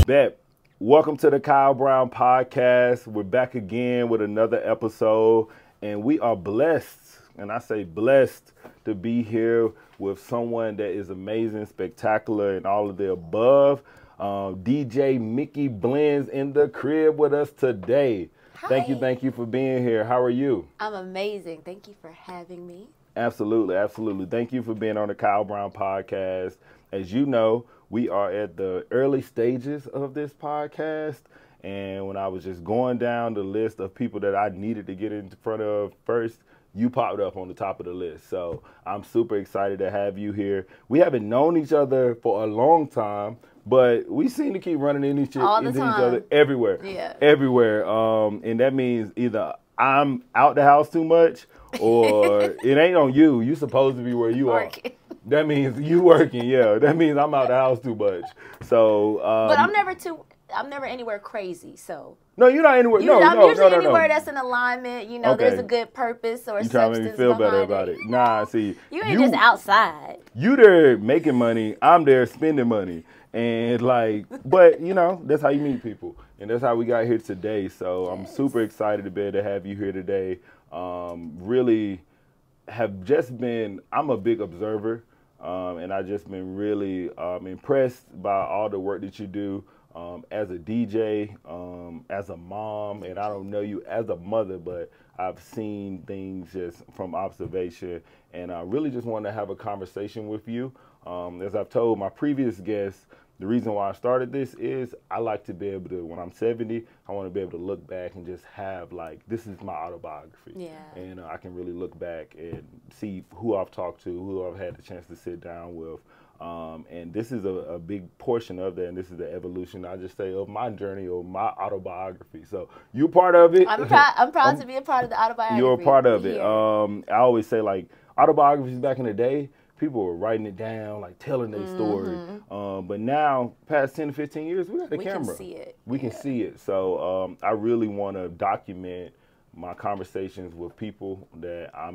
Bet. Welcome to the Kyle Brown Podcast. We're back again with another episode, and we are blessed, and I say blessed, to be here with someone that is amazing, spectacular, and all of the above. DJ Micki Blends in the crib with us today. Hi. Thank you for being here. How are you? I'm amazing. Thank you for having me. Absolutely, absolutely. Thank you for being on the Kyle Brown Podcast. As you know, we are at the early stages of this podcast, and when I was just going down the list of people that I needed to get in front of first, you popped up on the top of the list. So I'm super excited to have you here. We haven't known each other for a long time, but we seem to keep running into each other everywhere. Yeah. Everywhere. And that means either I'm out the house too much or it ain't on you. You supposed to be where you are. That means you working, yeah. That means I'm out the house too much. So, but I'm never anywhere crazy. So no, you're not anywhere. I'm usually anywhere that's in alignment. You know, okay. There's a good purpose or you substance trying to make me feel better about it. Nah, see, you ain't just outside. You there making money. I'm there spending money, and like, but you know, that's how you meet people, and that's how we got here today. So yes. I'm super excited to be able to have you here today. Really have just been. I'm a big observer. And I've just been really impressed by all the work that you do as a DJ, as a mom, and I don't know you as a mother, but I've seen things just from observation, and I really just wanted to have a conversation with you. As I've told my previous guests, the reason why I started this is I like to be able to, when I'm 70, I want to be able to look back and just have like, this is my autobiography. Yeah. And I can really look back and see who I've talked to, who I've had the chance to sit down with. And this is a big portion of that, and this is the evolution, I just say, of my journey or my autobiography. So you're part of it. I'm proud to be a part of the autobiography. You're a part of it. I always say, like, autobiographies back in the day, people were writing it down, like telling their story. But now, past 10 to 15 years, we got the camera. We can see it. We can see it. So I really want to document my conversations with people that I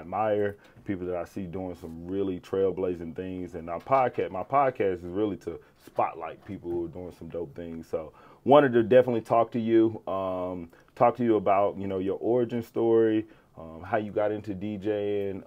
admire, people that I see doing some really trailblazing things. And my podcast is really to spotlight people who are doing some dope things. So wanted to definitely talk to you about, you know, your origin story, how you got into DJing,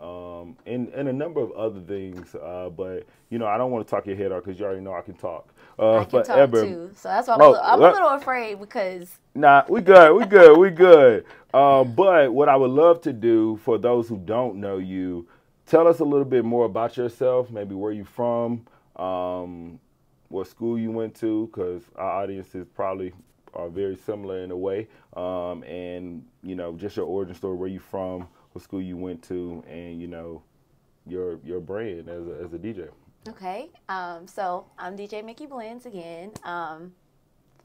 and a number of other things. But, you know, I don't want to talk your head off because you already know I can talk. I can talk too. So that's why I'm a little afraid because... Nah, we good. But what I would love to do for those who don't know you, tell us a little bit more about yourself, maybe where you're from, what school you went to, because our audiences probably are very similar in a way, and you know, just your origin story, where you from, what school you went to, and you know, your brand as a DJ. Okay, so I'm DJ Micki Blends again.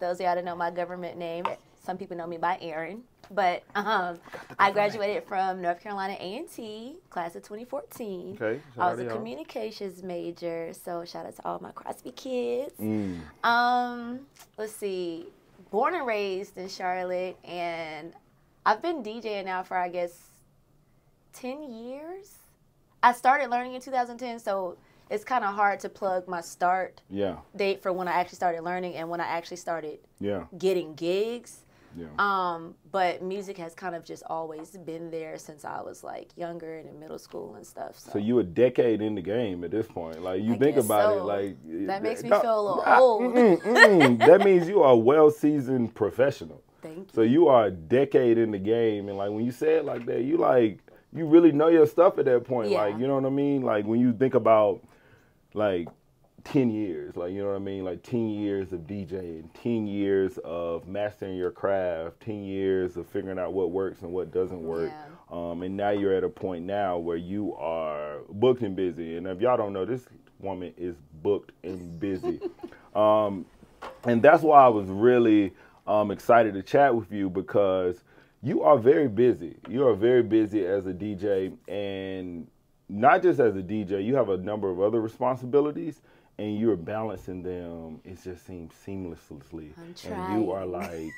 Those of y'all that know my government name, some people know me by Aaron, but I graduated from North Carolina A&T, class of 2014. Okay, I was a communications major, so shout out to all my Crosby kids. Let's see. Born and raised in Charlotte, and I've been DJing now for, I guess, 10 years. I started learning in 2010, so it's kind of hard to plug my start date for when I actually started learning and when I actually started getting gigs. But music has kind of just always been there since I was like younger and in middle school and stuff. So you a decade in the game at this point. Like you think about it, like that makes me feel a little old. That means you are a well-seasoned professional. Thank you. So you are a decade in the game, and like when you say it like that, you really know your stuff at that point. Like, you know what I mean? Like when you think about like 10 years, like, you know what I mean? Like 10 years of DJing, 10 years of mastering your craft, 10 years of figuring out what works and what doesn't work. And now you're at a point now where you are booked and busy. And if y'all don't know, this woman is booked and busy. And that's why I was really excited to chat with you, because you are very busy. You are very busy as a DJ, and not just as a DJ, you have a number of other responsibilities, and you're balancing them. It just seems seamlessly. And you are like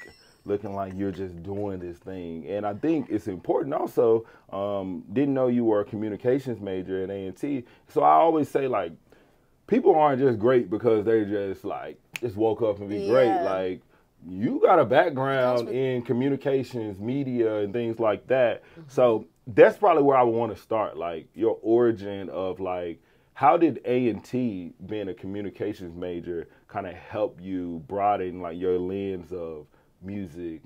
looking like you're just doing this thing. And I think it's important also, didn't know you were a communications major at A&T. So I always say, like, people aren't just great because they're just like just woke up and be great. Like, you got a background in communications, media, and things like that. So that's probably where I would want to start. Like, your origin of, like, how did A&T, being a communications major, kind of help you broaden, like, your lens of music,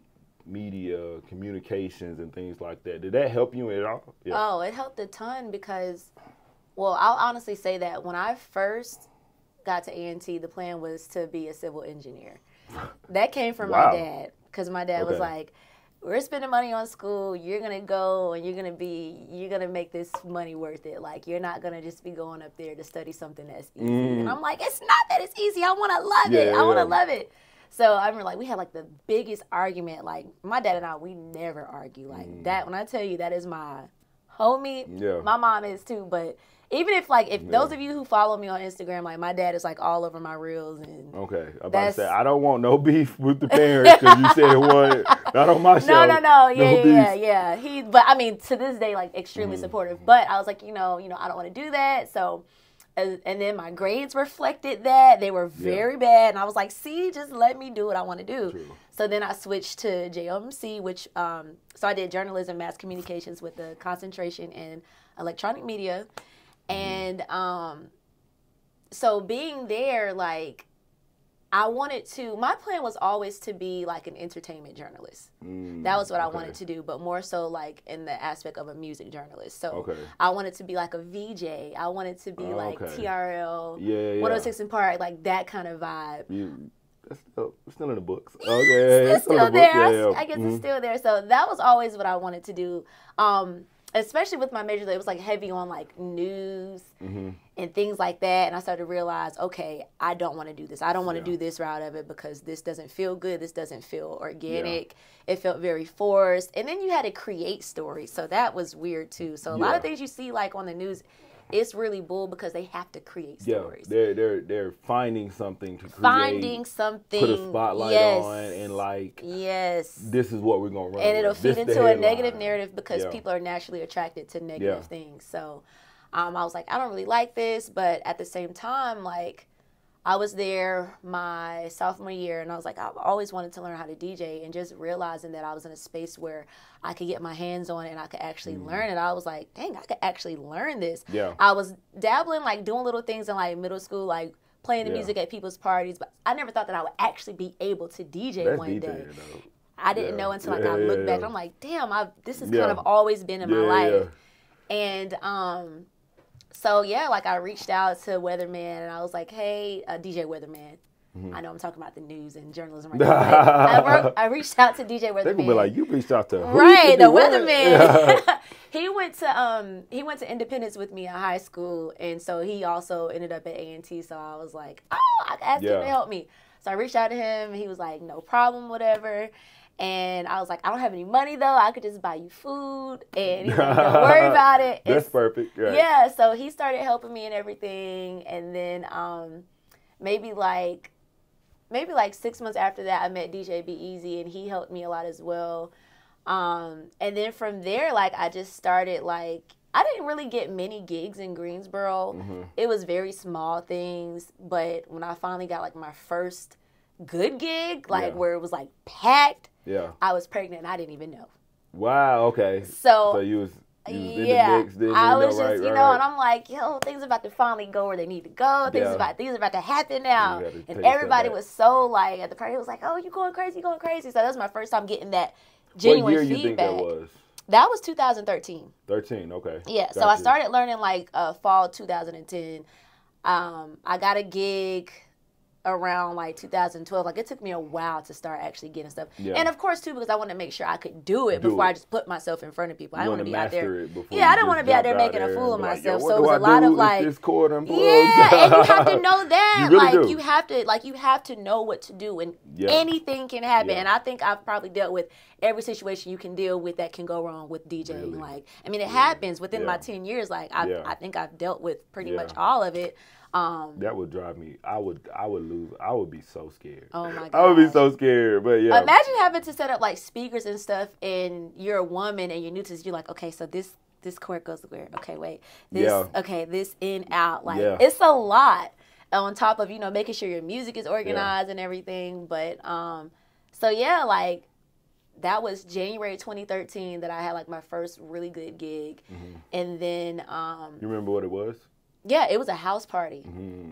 media, communications, and things like that? Did that help you at all? Yeah. Oh, it helped a ton because, well, I'll honestly say that when I first got to A&T, the plan was to be a civil engineer. That came from my dad, because my dad was like, we're spending money on school, you're going to go and you're going to make this money worth it. Like, you're not going to just be going up there to study something that's easy. And I'm like, it's not that it's easy. I want to love it. I want to love it. So I remember, like, we had, like, the biggest argument. Like, my dad and I, we never argue. Like, that, when I tell you that is my homie, my mom is too. But even if, like, if those of you who follow me on Instagram, like, my dad is, like, all over my reels. And I'm about to say, I don't want no beef with the parents because you said one, not on my show. No. Yeah. But, I mean, to this day, like, extremely supportive. But I was like, you know, I don't want to do that. So, and then my grades reflected that. They were very bad. And I was like, see, just let me do what I want to do. True. So then I switched to JMC, which, so I did journalism, mass communications with a concentration in electronic media. And so being there, like, I wanted to, my plan was always to be like an entertainment journalist. That was what I wanted to do, but more so like in the aspect of a music journalist. So I wanted to be like a VJ. I wanted to be like TRL, 106 and Park, like that kind of vibe. That's still in the books. Okay. It's still there. I guess it's still there. So that was always what I wanted to do. Especially with my major, it was like heavy on like news and things like that. And I started to realize, okay, I don't want to do this. I don't want to do this route of it because this doesn't feel good. This doesn't feel organic. It felt very forced. And then you had to create stories. So that was weird too. So a lot of things you see like on the news, it's really bull because they have to create stories. They're finding something to create. Put a spotlight on and like, this is what we're going to run and it'll feed into a negative narrative because people are naturally attracted to negative things. So I was like, I don't really like this. But at the same time, like, I was there my sophomore year, and I was like, I've always wanted to learn how to DJ, and just realizing that I was in a space where I could get my hands on it and I could actually learn it. I was like, dang, I could actually learn this. I was dabbling, like, doing little things in, like, middle school, like, playing the music at people's parties, but I never thought that I would actually be able to DJ one day. I didn't know until, like, I looked back, and I'm like, damn, this has kind of always been in my life. And, so, like, I reached out to Weatherman, and I was like, hey, DJ Weatherman. I know I'm talking about the news and journalism right now. I reached out to DJ Weatherman. They're going to be like, you reached out to who? Right, the Weatherman. He went to Independence with me in high school, and so he also ended up at A&T, so I was like, oh, I asked him to help me. So I reached out to him, and he was like, no problem, whatever. And I was like, I don't have any money, though. I could just buy you food. And he's like, don't worry about it. That's perfect. Right. Yeah, so he started helping me and everything. And then maybe like 6 months after that, I met DJ Be Easy, and he helped me a lot as well. And then from there, like, I just started, like, I didn't really get many gigs in Greensboro. It was very small things. But when I finally got, like, my first good gig, like, where it was, like, packed, I was pregnant and I didn't even know. Wow, okay. So you was in the mix, I was just, and I'm like, things about to finally go where they need to go. Things are about to happen now. And everybody was so, like, at the party, it was like, oh, you going crazy. So that was my first time getting that genuine feedback. What year you think that was? That was 2013. 13, okay. Yeah, gotcha. So I started learning, like, fall 2010. I got a gig around like 2012. Like, it took me a while to start actually getting stuff. And of course too, because I wanted to make sure I could do it before I just put myself in front of people. I didn't want to be out there. I didn't want to be out there making a fool of myself. So it was a lot of like, this chord and you have to know that. You have to know what to do, and anything can happen. And I think I've probably dealt with every situation you can deal with that can go wrong with DJing. Like, I mean, it happens within my 10 years. Like, I think I've dealt with pretty much all of it. That would drive me. I would lose. I would be so scared. Oh my god. I would be so scared. But imagine having to set up like speakers and stuff, and you're a woman and you're new to this. You're like, okay, so this chord goes where? Okay, wait. This in out. Like, it's a lot. on top of, you know, making sure your music is organized and everything. But, so yeah, like, that was January 2013 that I had, like, my first really good gig. And then... you remember what it was? Yeah, it was a house party.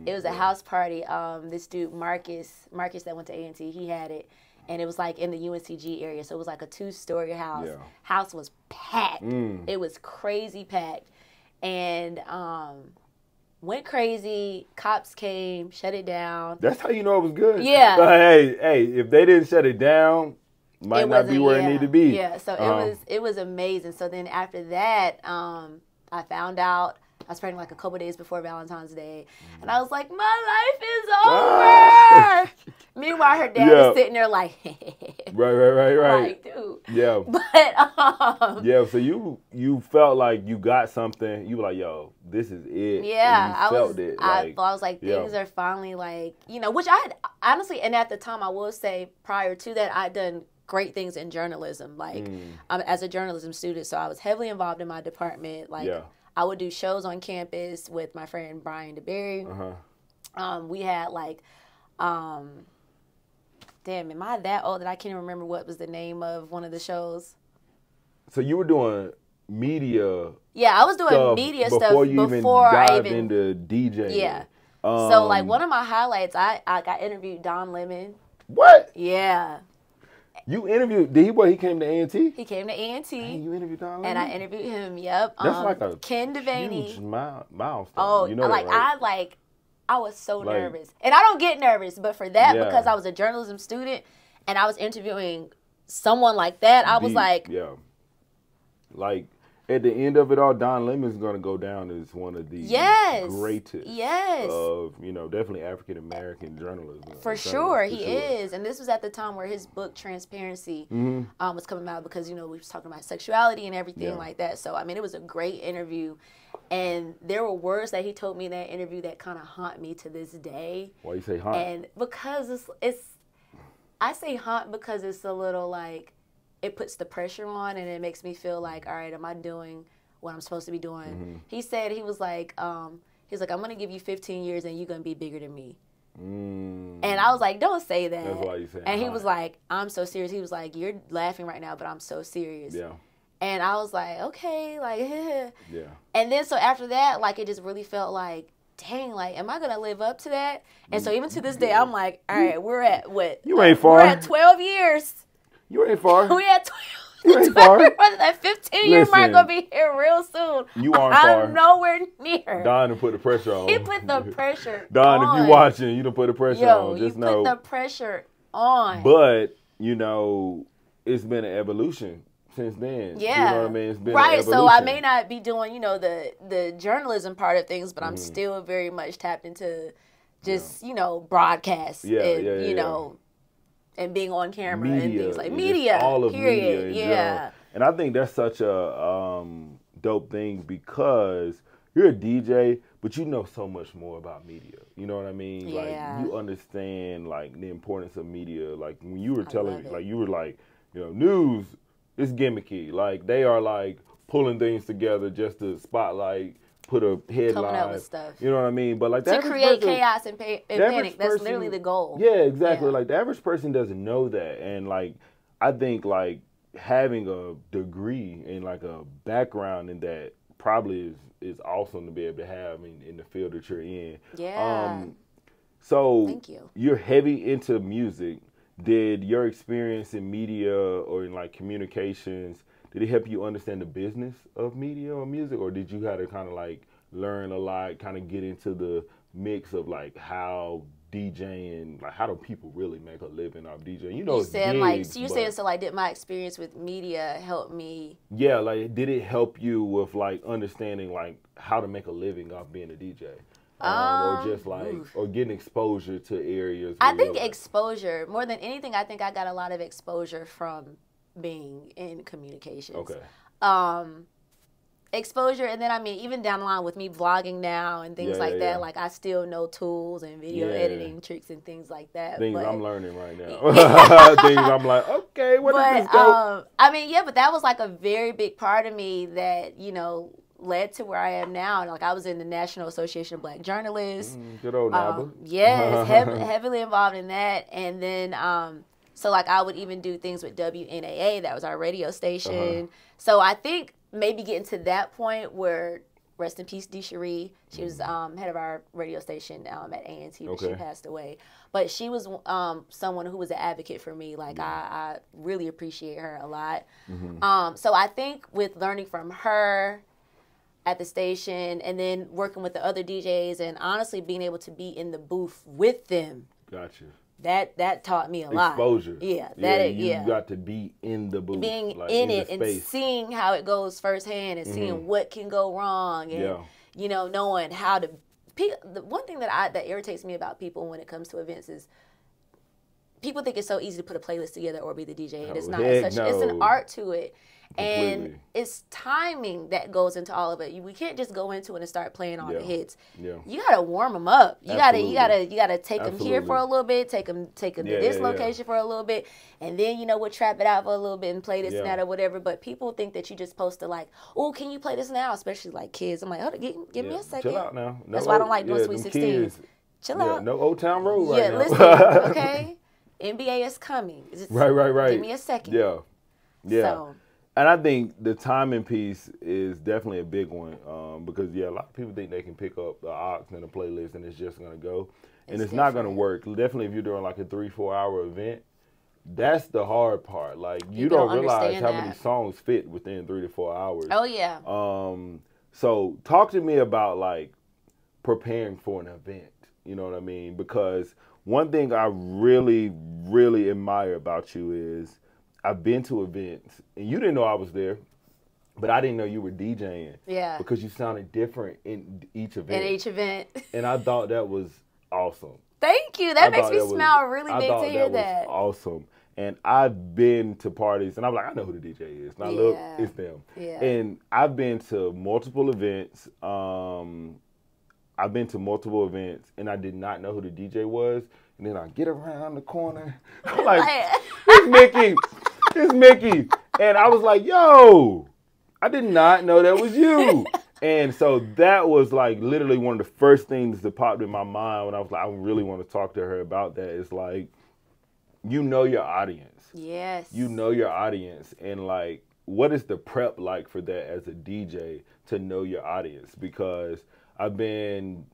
It was a house party. This dude, Marcus that went to A&T, he had it. And it was, like, in the UNCG area. So it was, like, a 2-story house. Yeah. House was packed. It was crazy packed. And... went crazy. Cops came, shut it down. That's how you know it was good. Yeah. Hey, if they didn't shut it down, might not be where it needed to be. Yeah. So it was amazing. So then after that, I found out I was pregnant like a couple days before Valentine's Day, and I was like, my life is over. Meanwhile, her dad is sitting there like, right. Like, dude. Yeah. But yeah. So you felt like you got something. You were like, yo, this is it. Yeah, I felt it. I was like, things are finally like, you know, which I had honestly, and at the time, I will say, prior to that, I'd done great things in journalism, like as a journalism student. So I was heavily involved in my department. Like I would do shows on campus with my friend Brian DeBerry. We had like, damn, am I that old that I can't remember what was the name of one of the shows? So you were doing media. Yeah, I was doing media stuff before I even into DJing. Yeah. So like one of my highlights, I got interviewed Don Lemon. What? Yeah. You interviewed, he came to A&T? He came to A&T. Hey, you interviewed Don Lemon? And I interviewed him, yep. That's like a Ken Devaney. huge milestone. Oh, you know like, that, right? I was so nervous. And I don't get nervous, but for that, because I was a journalism student and I was interviewing someone like that, I was like... Yeah. Like, at the end of it all, Don Lemon's going to go down as one of the greatest of, you know, definitely African-American journalism. For sure, he is. And this was at the time where his book, Transparency, was coming out because, you know, we was talking about sexuality and everything like that. So, I mean, it was a great interview. And there were words that he told me in that interview that kind of haunt me to this day. Why you say haunt? And because I say haunt because it's a little like, it puts the pressure on and it makes me feel like, all right, am I doing what I'm supposed to be doing? He said, he was like, I'm going to give you 15 years and you're going to be bigger than me. And I was like, don't say that. That's why you say And he was like, I'm so serious. He was like, you're laughing right now, but I'm so serious. Yeah. And I was like, okay, like, yeah. And then so after that, like, it just really felt like, dang, like, am I going to live up to that? And so even to this day, I'm like, all right, we're at what? You ain't far. We're at 12 years. You ain't far. We at 12. You ain't far. That 15-year mark gonna be here real soon. You aren't far. I'm nowhere near. Don done put the pressure on. He put the pressure Don, on. if you watching, you done put the pressure on. Just know. You put the pressure on. But, you know, it's been an evolution since then. Yeah. You know what I mean? It's been right. an evolution. So I may not be doing, you know, the journalism part of things, but I'm still very much tapped into just, you know, broadcast. You know, and being on camera and things like media. All of period. media in general. And I think that's such a dope thing because you're a DJ, but you know so much more about media. You know what I mean? Yeah. Like, you understand, like, the importance of media. Like, when you were telling me, like, you were like, you know, news is gimmicky. Like, they are, like, pulling things together just to spotlight, put a headline. Coming up with stuff. You know what I mean? But, like, to create chaos and panic. That's literally the goal. Yeah, exactly. Yeah. Like, the average person doesn't know that. And, like, I think, like, having a degree and, like, a background in that probably is awesome to be able to have in the field that you're in. Yeah. So thank you. You're heavy into music. Did your experience in media or in, like, communications, did it help you understand the business of media or music, or did you have to kind of, like, learn a lot, kind of get into the mix of, like, how DJing, like, how do people really make a living off DJing? You know, you said gigs, like, so you're saying, so, like, did my experience with media help me? Yeah, like, did it help you with, like, understanding, like, how to make a living off being a DJ? Or just, like, or getting exposure to areas? I think exposure, more than anything, I think I got a lot of exposure from being in communications. Okay. Exposure, and then, I mean, even down the line with me vlogging now and things like that, like, I still know tools and video editing tricks and things like that. Things I'm learning right now. Things I'm like, okay, where does this go? I mean, yeah, but that was, like, a very big part of me that, you know, led to where I am now. Like, I was in the National Association of Black Journalists. Good old NABA. Yes, heavily involved in that. And then, so like I would even do things with WNAA, that was our radio station. So I think maybe getting to that point where, rest in peace, DeSherie. She was head of our radio station at A&T, but she passed away. But she was someone who was an advocate for me. Like, I really appreciate her a lot. So I think with learning from her at the station and then working with the other DJs and honestly being able to be in the booth with them. Gotcha. That taught me a lot. Exposure. Yeah. You got to be in the booth. Being like, in it and seeing how it goes firsthand and seeing what can go wrong and, you know, knowing how to... The one thing that irritates me about people when it comes to events is people think it's so easy to put a playlist together or be the DJ. And it's not. It's an art to it. Completely. And it's timing that goes into all of it. We can't just go into it and start playing all the hits. Yeah. You gotta warm them up. You gotta take them here for a little bit, take them to this location for a little bit, and then we'll trap it out for a little bit and play this and that or whatever. But people think that you're just supposed to like, oh, can you play this now? Especially like kids. I'm like, hold on, give me a second. Chill out now. That's why I don't like doing Sweet 16. Chill out. No Old Town Road right now. Listen, okay. NBA is coming. Right. Give me a second. Yeah. So, and I think the timing piece is definitely a big one because, a lot of people think they can pick up the aux and the playlist and it's just going to go. And it's not going to work. Definitely if you're doing like a 3-4 hour event, that's the hard part. Like, you don't realize how many songs fit within 3 to 4 hours. Oh, yeah. So talk to me about, like, preparing for an event. You know what I mean? Because one thing I really, really admire about you is I've been to events, and you didn't know I was there, but I didn't know you were DJing. Yeah. Because you sounded different in each event. And I thought that was awesome. Thank you. That makes me smile really big to hear that. Was awesome. And I've been to parties, and I'm like, I know who the DJ is. And I look, it's them. Yeah. And I've been to multiple events. And I did not know who the DJ was. And then I get around the corner. I'm like, it's Micki. It's Micki. And I was like, yo, I did not know that was you. And so that was like literally one of the first things that popped in my mind when I was like, I really want to talk to her about that. It's like, you know your audience. Yes. You know your audience. And like, what is the prep like for that as a DJ to know your audience? Because I've been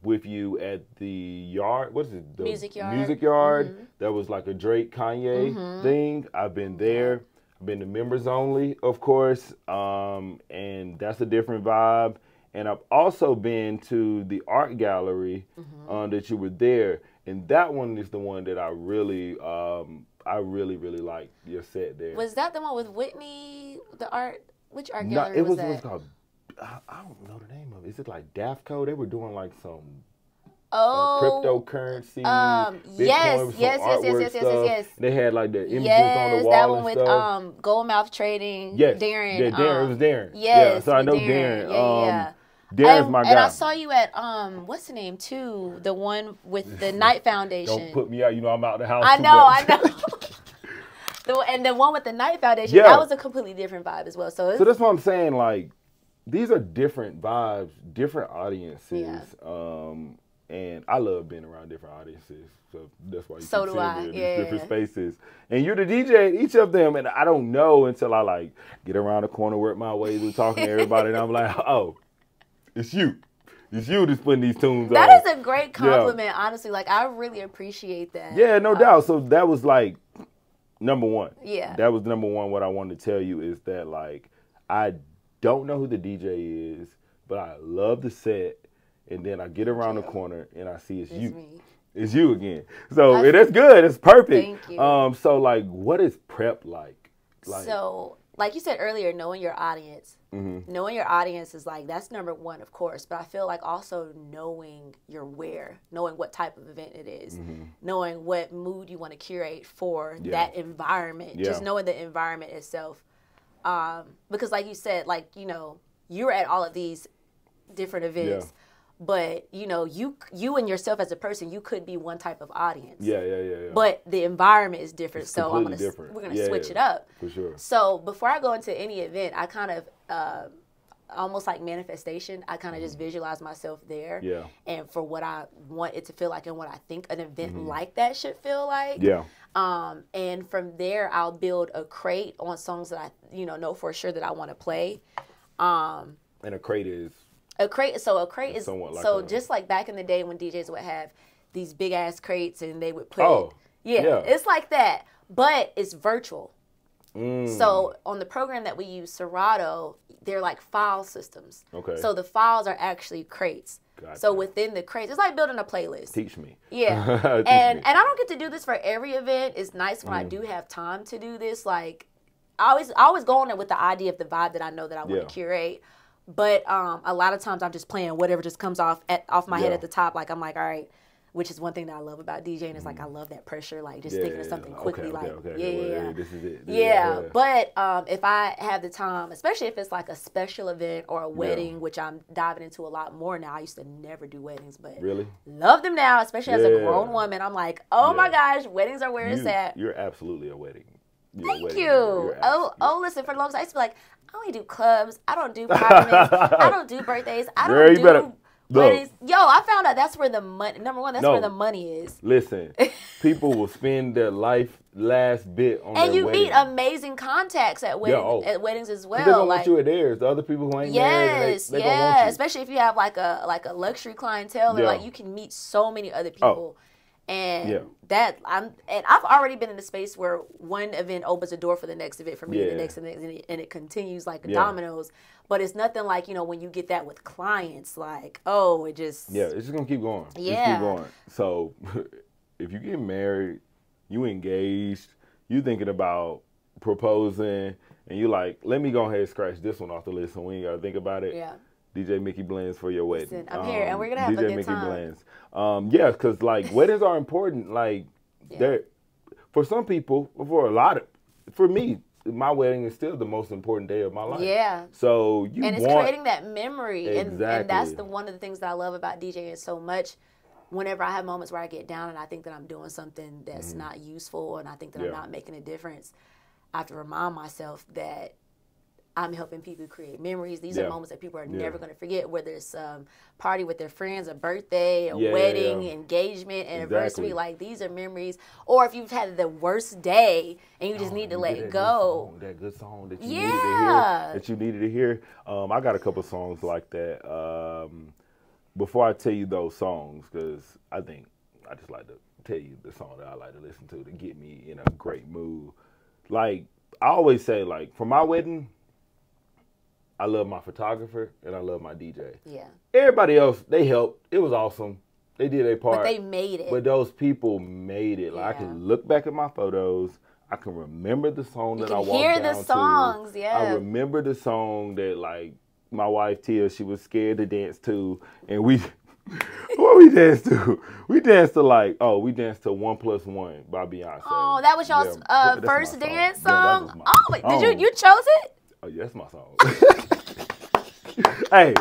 with you at the Yard. What is it? The Music Yard. Music Yard. That was like a Drake Kanye thing. I've been there. I've been to Members Only, of course. And that's a different vibe. And I've also been to the art gallery that you were there. And that one is the one that I really like your set there. Was that the one with Whitney, which art gallery was that? It was called, I don't know the name of it. Is it like DAFCO? They were doing like some cryptocurrency. Yes. They had like the images on the wall. That one with Goldmouth Trading. Yes. Darren. Yeah, Darren. It was Darren. Yes. Yeah, so I know Darren. Yeah. Darren's my guy. And I saw you at what's the name too? The one with the Knight Foundation. Don't put me out. You know I'm out the house. I know. And the one with the Knight Foundation. That was a completely different vibe as well. So that's what I'm saying. Like, these are different vibes, different audiences. Yeah. And I love being around different audiences. So that's why you keep seeing different spaces. And you're the DJ at each of them. And I don't know until I like get around the corner, work my way through talking to everybody. And I'm like, oh, it's you. It's you that's putting these tunes on. That is a great compliment, honestly. Like, I really appreciate that. Yeah, no doubt. So that was like number one. Yeah. That was number one. What I wanted to tell you is that, like, I don't know who the DJ is, but I love the set. And then I get around the corner and I see it's you. Me. It's you again. So that's good. It's perfect. Thank you. So like, what is prep like? So, like you said earlier, knowing your audience. Knowing your audience is like, that's number one, of course. But I feel like also knowing your where, knowing what type of event it is, knowing what mood you want to curate for that environment. Just knowing the environment itself. Because like you said, like, you're at all of these different events. Yeah. But, you and yourself as a person, you could be one type of audience. Yeah. But the environment is different, so we're going to switch it up. For sure. So before I go into any event, I kind of almost like manifestation. I kind of just visualize myself there. Yeah. And for what I want it to feel like and what I think an event like that should feel like. Yeah. And from there, I'll build a crate on songs that I, know for sure that I want to play. And a crate is? A crate is, like just like back in the day when DJs would have these big ass crates and they would put it's like that, but it's virtual. So on the program that we use, Serato, they're like file systems. Okay. So the files are actually crates. Gotcha. So within the crates, it's like building a playlist. Teach me. Yeah. And I don't get to do this for every event. It's nice when I do have time to do this. Like I always go on there with the idea of the vibe that I know that I want to curate. But a lot of times I'm just playing whatever just comes off my head at the top. Like I'm like, all right. Which is one thing that I love about DJing is like I love that pressure, like just thinking of something quickly, This is it. But if I have the time, especially if it's like a special event or a wedding, which I'm diving into a lot more now. I used to never do weddings, but really love them now, especially as a grown woman. I'm like, oh my gosh, weddings are where it's at. You're absolutely a wedding. Thank you. Listen, for the longest I used to be like, I only do clubs. I don't do private events. I don't do birthdays. I don't do weddings. Yo, I found out that's where the money, number one, where the money is. Listen, people will spend their last bit on and their you wedding. meet amazing contacts at weddings as well. They're gonna want you at theirs. The other people who ain't married, they gonna want you. Especially if you have like a luxury clientele, and like you can meet so many other people. And I've already been in a space where one event opens a door for the next event for me, and the next, and it continues like dominoes. But it's nothing like, when you get that with clients, like, it just... Yeah, it's just going to keep going. Yeah. Just keep going. So, if you get married, you engaged, you thinking about proposing, and you like, let me go ahead and scratch this one off the list so we ain't got to think about it. Yeah. DJ Micki Blends for your wedding. Listen, I'm here, and we're going to have a good time. DJ Micki Blends. Yeah, because, like, weddings are important. Like, they're... For some people, for me, my wedding is still the most important day of my life. Yeah. So it's creating that memory. Exactly. And that's one of the things that I love about DJing so much. Whenever I have moments where I get down and I think that I'm doing something that's not useful and I think that I'm not making a difference, I have to remind myself that I'm helping people create memories. These are moments that people are never going to forget, whether it's party with their friends, a birthday, a wedding, engagement, anniversary. Exactly. Like, these are memories. Or if you've had the worst day and you just need to let it go. That good song that you needed to hear. I got a couple songs like that. Before I tell you those songs, because I just like to tell you the song that I like to listen to get me in a great mood. Like, I always say, like, for my wedding, I love my photographer and I love my DJ. Yeah. Everybody else, they helped. It was awesome. They did their part. But they made it. But those people made it. Like, I can look back at my photos. I can remember the song that I walked down to. You can hear the songs, I remember the song that, like, my wife Tia, she was scared to dance to. And what we danced to? We danced to, like, we danced to 1+1 by Beyonce. Oh, that was y'all's first dance song? Yeah, wait, you chose it? Oh, yeah, that's my song. Hey,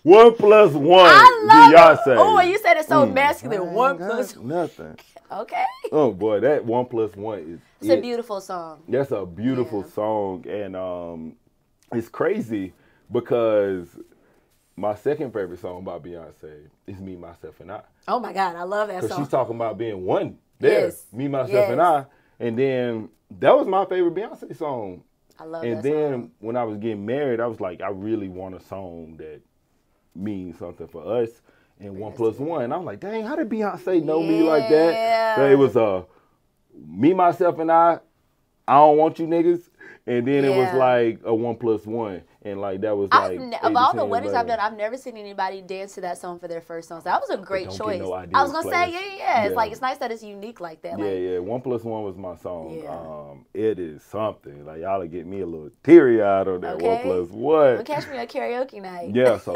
1+1 Beyonce. Oh, you said it so masculine. 1+1. Nothing. Okay. Oh, boy, that 1+1 is... It's a beautiful song. That's a beautiful song. And it's crazy because my second favorite song by Beyonce is Me, Myself, and I. Oh, my God. I love that song. Because she's talking about being one there. Yes. Me, Myself, and I. And then that was my favorite Beyonce song. I love and that then song. When I was getting married, I was like, I really want a song that means something for us. And 1+1. I'm like, dang, how did Beyonce know me like that? So it was Me, Myself, and I don't want you niggas. And then it was like a 1+1. And like that was like of all the weddings I've done, I've never seen anybody dance to that song for their first song. So that was a great choice. I was gonna say, it's like it's nice that it's unique like that. Yeah, 1+1 was my song. Yeah. It is something. Like y'all get me a little teary eyed on that 1+1. Well, catch me a karaoke night. Yeah, so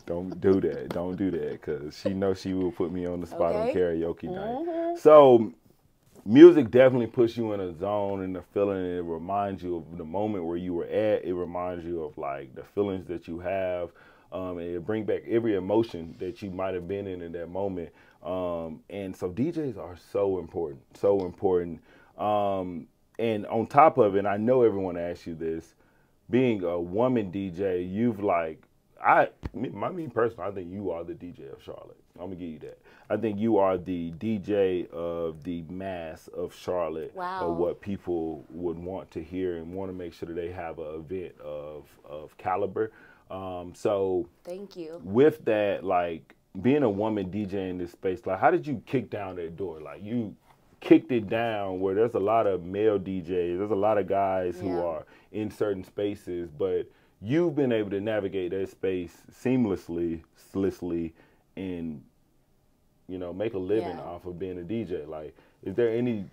don't do that. Don't do that because she knows she will put me on the spot on karaoke night. So music definitely puts you in a zone and a feeling, and it reminds you of the moment where you were at. It reminds you of like the feelings that you have, and it brings back every emotion that you might have been in that moment. And so DJs are so important, so important. And on top of it, I know everyone asks you this, being a woman DJ, you've like, me personally, I think you are the DJ of Charlotte. I'm gonna give you that. I think you are the DJ of the mass of Charlotte, of what people would want to hear and want to make sure that they have an event of caliber. So thank you. With that, like being a woman DJ in this space, like how did you kick down that door? Like you kicked it down where there's a lot of male DJs, there's a lot of guys who are in certain spaces, but you've been able to navigate that space seamlessly, and make a living off of being a DJ. Like, is there any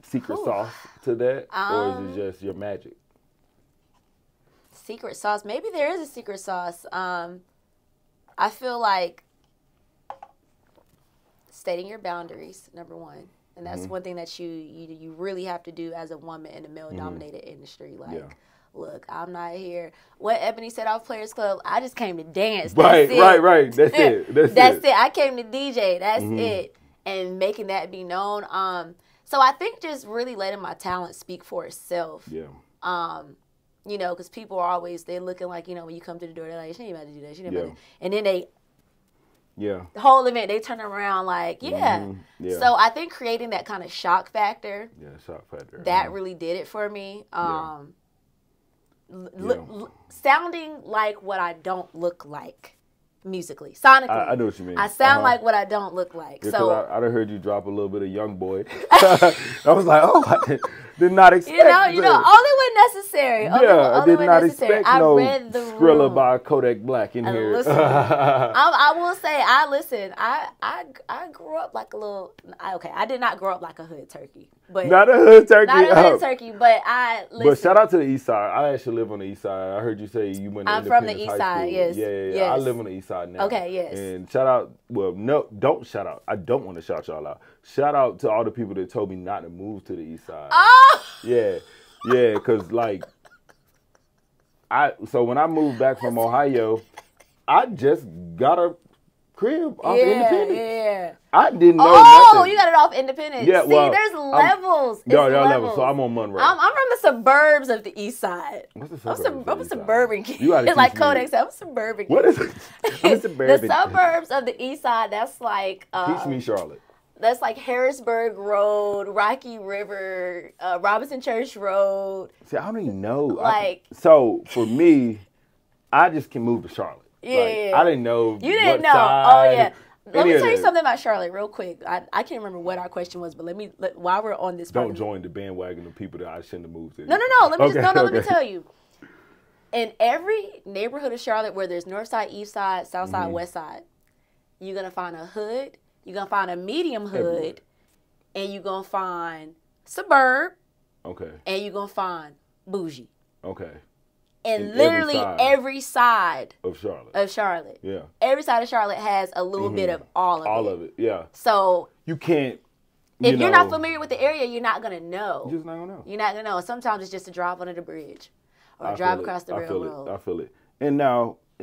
secret sauce to that, or is it just your magic? Secret sauce? Maybe there is a secret sauce. I feel like stating your boundaries, number one. And that's one thing that you really have to do as a woman in a male-dominated industry. Like, look, I'm not here. What Ebony said off Players Club, I just came to dance. Right. That's it. That's it. I came to DJ. That's it. And making that be known. So I think just really letting my talent speak for itself. Yeah. Because people are always, they're looking like, when you come to the door, they're like, she ain't about to do that. She ain't about to. And then the whole event, they turn around like, So I think creating that kind of shock factor. Yeah, shock factor. That really did it for me. Sounding like what I don't look like musically, sonically. I know what you mean. I sound like what I don't look like. Yeah, so I done heard you drop a little bit of Young Boy. I was like, I did not expect. Only when necessary. I did not expect no Skrilla by Kodak Black in here. Listen, I will say, I grew up like a little. I did not grow up like a hood turkey. But not a hood turkey. Not a hood turkey, but But shout out to the East Side. I actually live on the East Side. I heard you say you went to Independence from the East Side, yes. Yeah. I live on the East Side now. Okay, yes. And shout out, don't shout out. I don't want to shout y'all out. Shout out to all the people that told me not to move to the East Side. Oh! Yeah, because like, so when I moved back from Ohio, I just got a crib off Independence. Yeah. I didn't know nothing. Oh, you got it off Independence. Yeah, well, there's levels. There are levels. So I'm on Monroe. I'm from the suburbs of the East Side. What's the suburbs? I'm a suburban kid. It's like Kodak said, I'm a suburban kid. What is it? I'm a suburban. The suburbs of the East Side, that's like... Teach me, Charlotte. That's like Harrisburg Road, Rocky River, Robinson Church Road. See, I don't even know. So for me, I just can move to Charlotte. Yeah. I didn't know. You didn't know. Oh, yeah. Let me tell you something about Charlotte real quick. I can't remember what our question was, but while we're on this Don't join the bandwagon of people that I shouldn't have moved to. No. Let me tell you. In every neighborhood of Charlotte where there's north side, east side, south side, west side, you're going to find a hood, you're going to find a medium hood, and you're going to find suburb. Okay. And you're going to find bougie. Okay. And literally every side of Charlotte. Yeah. Every side of Charlotte has a little bit of all of it. All of it, yeah. So you can't. If you're not familiar with the area, you're not gonna know. You're just not gonna know. You're not gonna know. Sometimes it's just a drive under the bridge or drive across the railroad. I feel it. And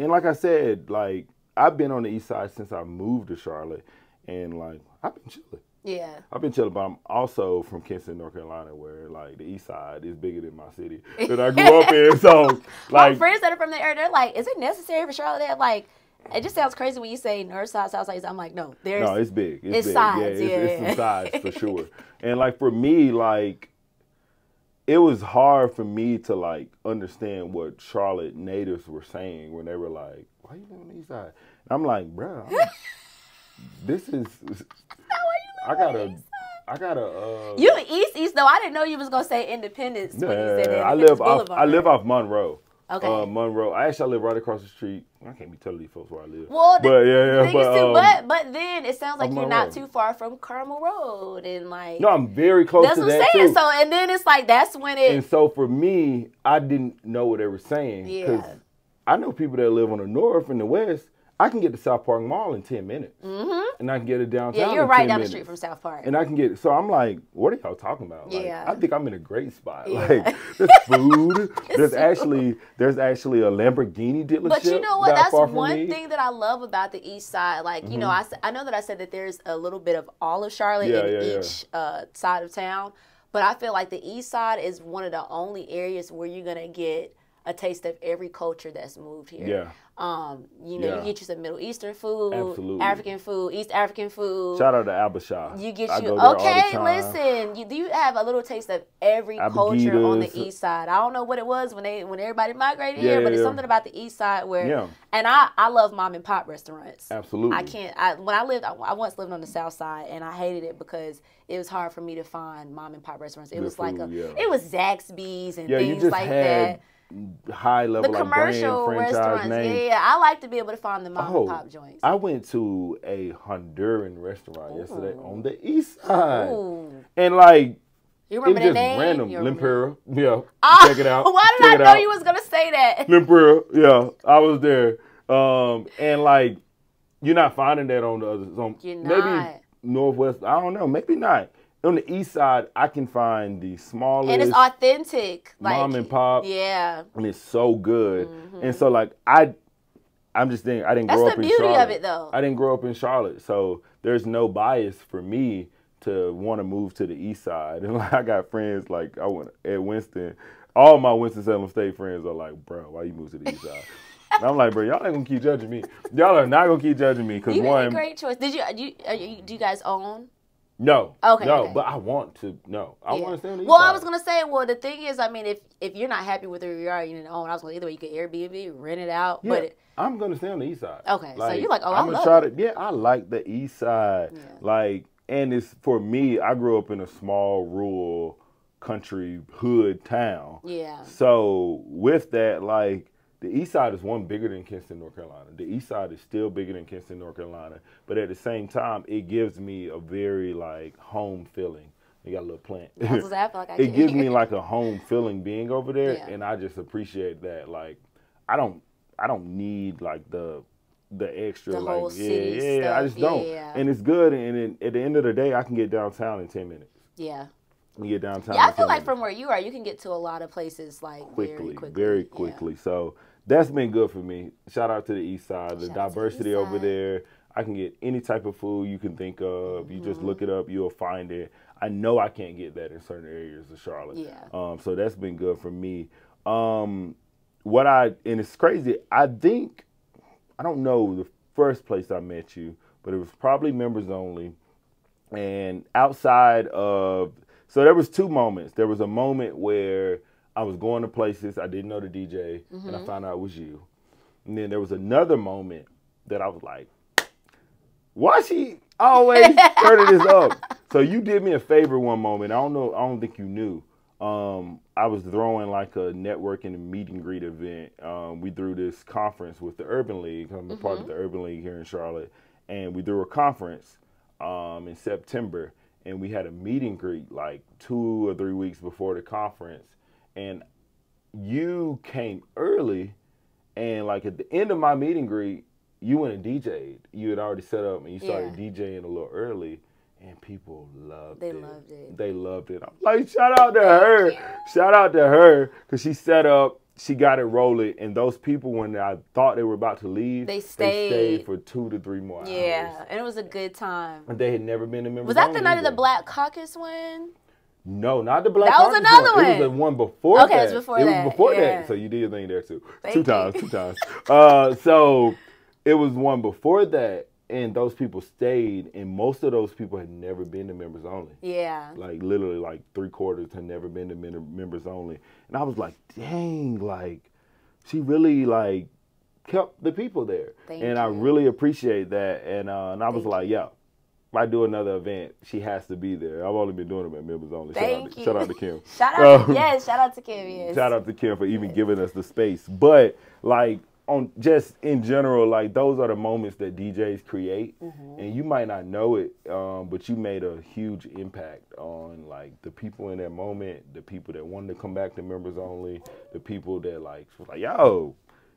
like I said, like I've been on the East Side since I moved to Charlotte, and like I've been chilling. Yeah. I've been chilling, but I'm also from Kinston, North Carolina, where like the East Side is bigger than my city that I grew up in. So like my friends that are from the area, they're like, is it necessary for Charlotte to have like, it just sounds crazy when you say north side, south side. I'm like, no, it's big. It's big. Sides. It's some sides for sure. And like for me, like it was hard for me to like understand what Charlotte natives were saying when they were like, why you living on the East Side? And I'm like, bro, this is... I gotta. You East though. I didn't know you was gonna say Independence. When you said Independence I live off Monroe. Okay. Monroe. I live right across the street. I can't be telling these folks where I live. Well, but then it sounds like you're not too far from Carmel Road and like. No, I'm very close to that. That's what I'm saying. Too. So and then it's like that's when it. And so for me, I didn't know what they were saying because I know people that live on the north and the west. I can get to South Park Mall in 10 minutes. And I can get it downtown. Yeah, you're right down the street from South Park. And I can get it. So I'm like, what are y'all talking about? Like, I think I'm in a great spot. Yeah. Like, there's food. there's actually a Lamborghini dealership. But you know what? That's one thing that I love about the East Side. Like, you know, I know that I said that there's a little bit of all of Charlotte in each side of town. But I feel like the East Side is one of the only areas where you're going to get a taste of every culture that's moved here. Yeah. You know, you get you some Middle Eastern food, Absolutely. African food, East African food. Shout out to Abasha. You get I you go there all the okay. time. Listen, you have a little taste of every culture on the East Side. I don't know what it was when everybody migrated here, but it's something about the East Side where. And I love mom and pop restaurants. Absolutely. I once lived on the South Side, and I hated it because it was hard for me to find mom and pop restaurants. It was like it was Zaxby's and things like that. High level, the commercial like brand, restaurants. name. Yeah, I like to be able to find the mom and pop joints. I went to a Honduran restaurant yesterday on the East Side, and like you remember the name? Random, Limpera. Yeah, check it out. Why did I know you was gonna say that? Limpera. Yeah, I was there, and like you're not finding that on the other. Maybe Northwest. I don't know. Maybe not. On the East Side, I can find the smallest. And it's authentic. Mom and pop. Yeah. And it's so good. And so, like, I'm just thinking, I didn't grow up in Charlotte. That's the beauty of it, though. I didn't grow up in Charlotte. So there's no bias for me to want to move to the East Side. And like, I got friends, like, I went at Winston. All my Winston-Salem State friends are like, bro, why you move to the East Side? And I'm like, bro, y'all ain't going to keep judging me. Y'all are not going to keep judging me. Cause you made a great choice. Do you guys own? No. Okay. No, okay. but I want to. No, I want to stay on the East Well, Side. I was gonna say, the thing is, I mean, if you're not happy with where you are, you need to own. I was gonna either way you could Airbnb, rent it out. Yeah, but I'm gonna stay on the East Side. Okay, like, so you're like, I'm gonna try to. Yeah, I like the East Side. Yeah. Like, and it's for me. I grew up in a small rural country hood town. Yeah. So with that, like. The East Side is one bigger than Kinston, North Carolina. The East Side is still bigger than Kinston, North Carolina. But at the same time, it gives me a very, like, home feeling. You got a little plant. That's what I feel like it gives me, like, a home feeling being over there. And I just appreciate that. Like, I don't need, like, the extra, the whole like, city stuff. I just don't. Yeah. And it's good. And then at the end of the day, I can get downtown in 10 minutes. Yeah. We get downtown. Yeah, I feel like from where you are, you can get to a lot of places, like, very quickly. Yeah. So that's been good for me. Shout out to the East Side, the diversity over there. I can get any type of food you can think of. You just look it up, you'll find it. I know I can't get that in certain areas of Charlotte. Yeah. So that's been good for me. And it's crazy. I think, I don't know the first place I met you, but it was probably members only. And outside of, so there was two moments. There was a moment where I was going to places, I didn't know the DJ, and I found out it was you. And then there was another moment that I was like, why she always turning this up? So you did me a favor one moment. I don't think you knew. I was throwing like a networking and meet and greet event. We threw this conference with the Urban League. I'm a part of the Urban League here in Charlotte. And we threw a conference in September. And we had a meet and greet like 2 or 3 weeks before the conference. And you came early, and like at the end of my meet and greet, you went and DJ'd. You had already set up, and you started DJing a little early, and people loved it. They loved it. I'm like, shout out to her. Shout out to her, because she set up, she got it rolling, and those people, when I thought they were about to leave, they stayed for 2 to 3 more hours. Yeah, and it was a good time. And they had never been to members. Was that the night of the Black Caucus one? No, not the Black Caucus. That was another one. It was the one before that. Okay, it was before that. It was before that. So you did your thing there too. Thank two you. times. So it was one before that, and those people stayed, and most of those people had never been to members only. Yeah. Like literally like 3/4 had never been to members only. And I was like, dang, like she really like kept the people there. Thank you. I really appreciate that. And I was like, yeah. If I do another event, she has to be there. I've only been doing them at members only. Shout out to Kim. Shout out to Kim, yes. Shout out to Kim for even giving us the space. But like on just in general, like those are the moments that DJs create. And you might not know it, but you made a huge impact on like the people in that moment, the people that wanted to come back to members only, the people that like was like, yo,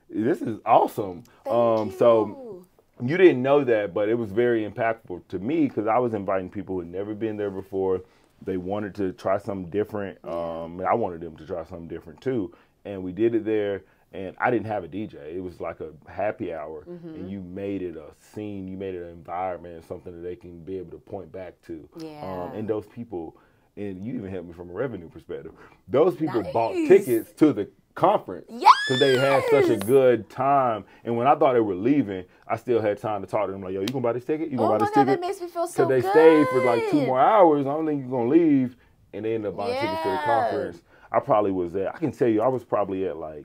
this is awesome. Thank you. So you didn't know that, but it was very impactful to me because I was inviting people who had never been there before. They wanted to try something different. I wanted them to try something different too. And we did it there, and I didn't have a DJ. It was like a happy hour, and you made it a scene. You made it an environment, something that they can be able to point back to. Yeah. And those people, and you even helped me from a revenue perspective, those people bought tickets to conference. Yes! Because they had such a good time. And when I thought they were leaving, I still had time to talk to them. Like, yo, you gonna buy this ticket? You gonna buy this ticket? That makes me feel so good. Because they stayed for like 2 more hours. I don't think you're gonna leave. And they ended up buying tickets to the conference. I probably was at, I can tell you, I was probably at like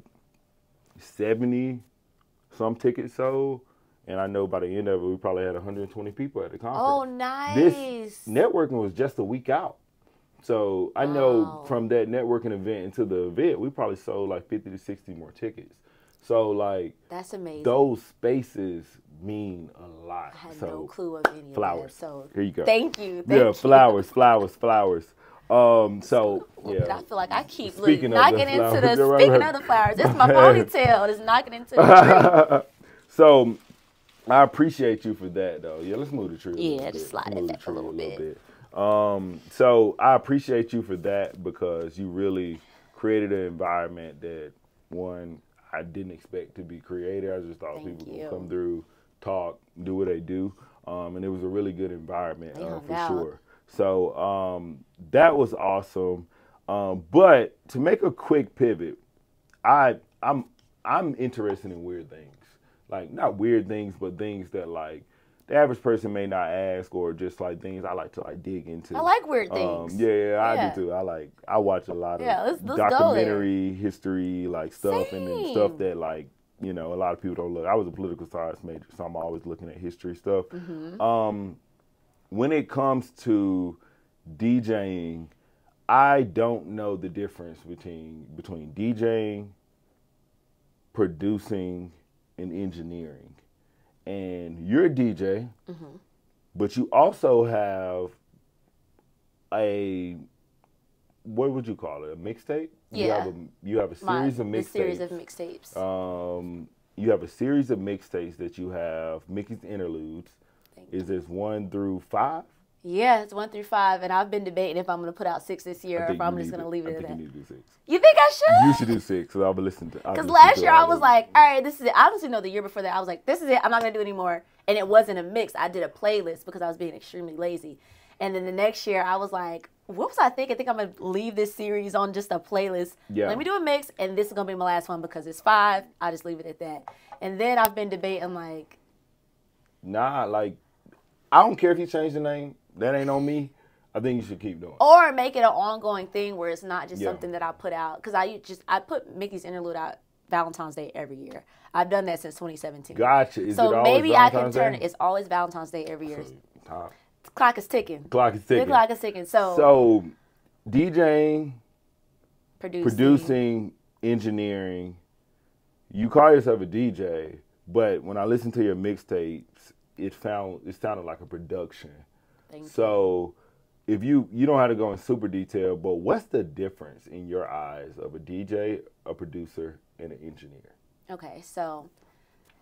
70 some tickets sold. And I know by the end of it, we probably had 120 people at the conference. Oh, nice. This networking was just a week out. So I know from that networking event into the event, we probably sold like 50 to 60 more tickets. So like, that's amazing. Those spaces mean a lot. I had so, no clue of any flowers. of that. So here you go. Thank you. Flowers. So yeah. I feel like I keep speaking knocking into the speaking of the flowers. It's my ponytail. It's knocking into the tree. So I appreciate you for that, though. Yeah, let's move the tree. Yeah, just slide it back a little bit. So I appreciate you for that because you really created an environment that, one, I didn't expect to be created. I just thought people would come through, talk, do what they do. And it was a really good environment for sure. So that was awesome. But to make a quick pivot, I'm interested in weird things. Like, not weird things, but things that, like, the average person may not ask, or just, like, things I like to, like, dig into. I like weird things. Yeah, I do, too. I watch a lot of documentary, history, like, stuff, and then stuff that, like, you know, a lot of people don't look. I was a political science major, so I'm always looking at history stuff. Mm-hmm. When it comes to DJing, I don't know the difference between DJing, producing, and engineering. And you're a DJ, but you also have what would you call it? A mixtape? Yeah. You have a series of mixtapes. Series of mixtapes. You have a series of mixtapes that you have Micki's Interludes. Is this 1 through 5? Yeah, it's 1 through 5, and I've been debating if I'm going to put out 6 this year or if I'm just going to leave it at that. I think you need to do 6. You think I should? You should do 6, so I'll be listening to it. Because last year I was like, all right, this is it. I honestly know the year before that, I was like, this is it. I'm not going to do anymore. And it wasn't a mix. I did a playlist because I was being extremely lazy. And then the next year I was like, what was I thinking? I think I'm going to leave this series on just a playlist. Yeah. Let me do a mix, and this is going to be my last one because it's 5. I'll just leave it at that. And then I've been debating like. Nah, like, I don't care if you change the name. That ain't on me. I think you should keep doing it. Or make it an ongoing thing where it's not just something that I put out. Because I put Micki's Interlude out Valentine's Day every year. I've done that since 2017. Gotcha. So maybe I can turn it. It's always Valentine's Day every year. Top. The clock is ticking. The clock is ticking. So DJing, producing, engineering. You call yourself a DJ, but when I listen to your mixtapes, it sounded like a production. So if you don't have to go in super detail, but what's the difference in your eyes of a DJ, a producer, and an engineer? Okay, so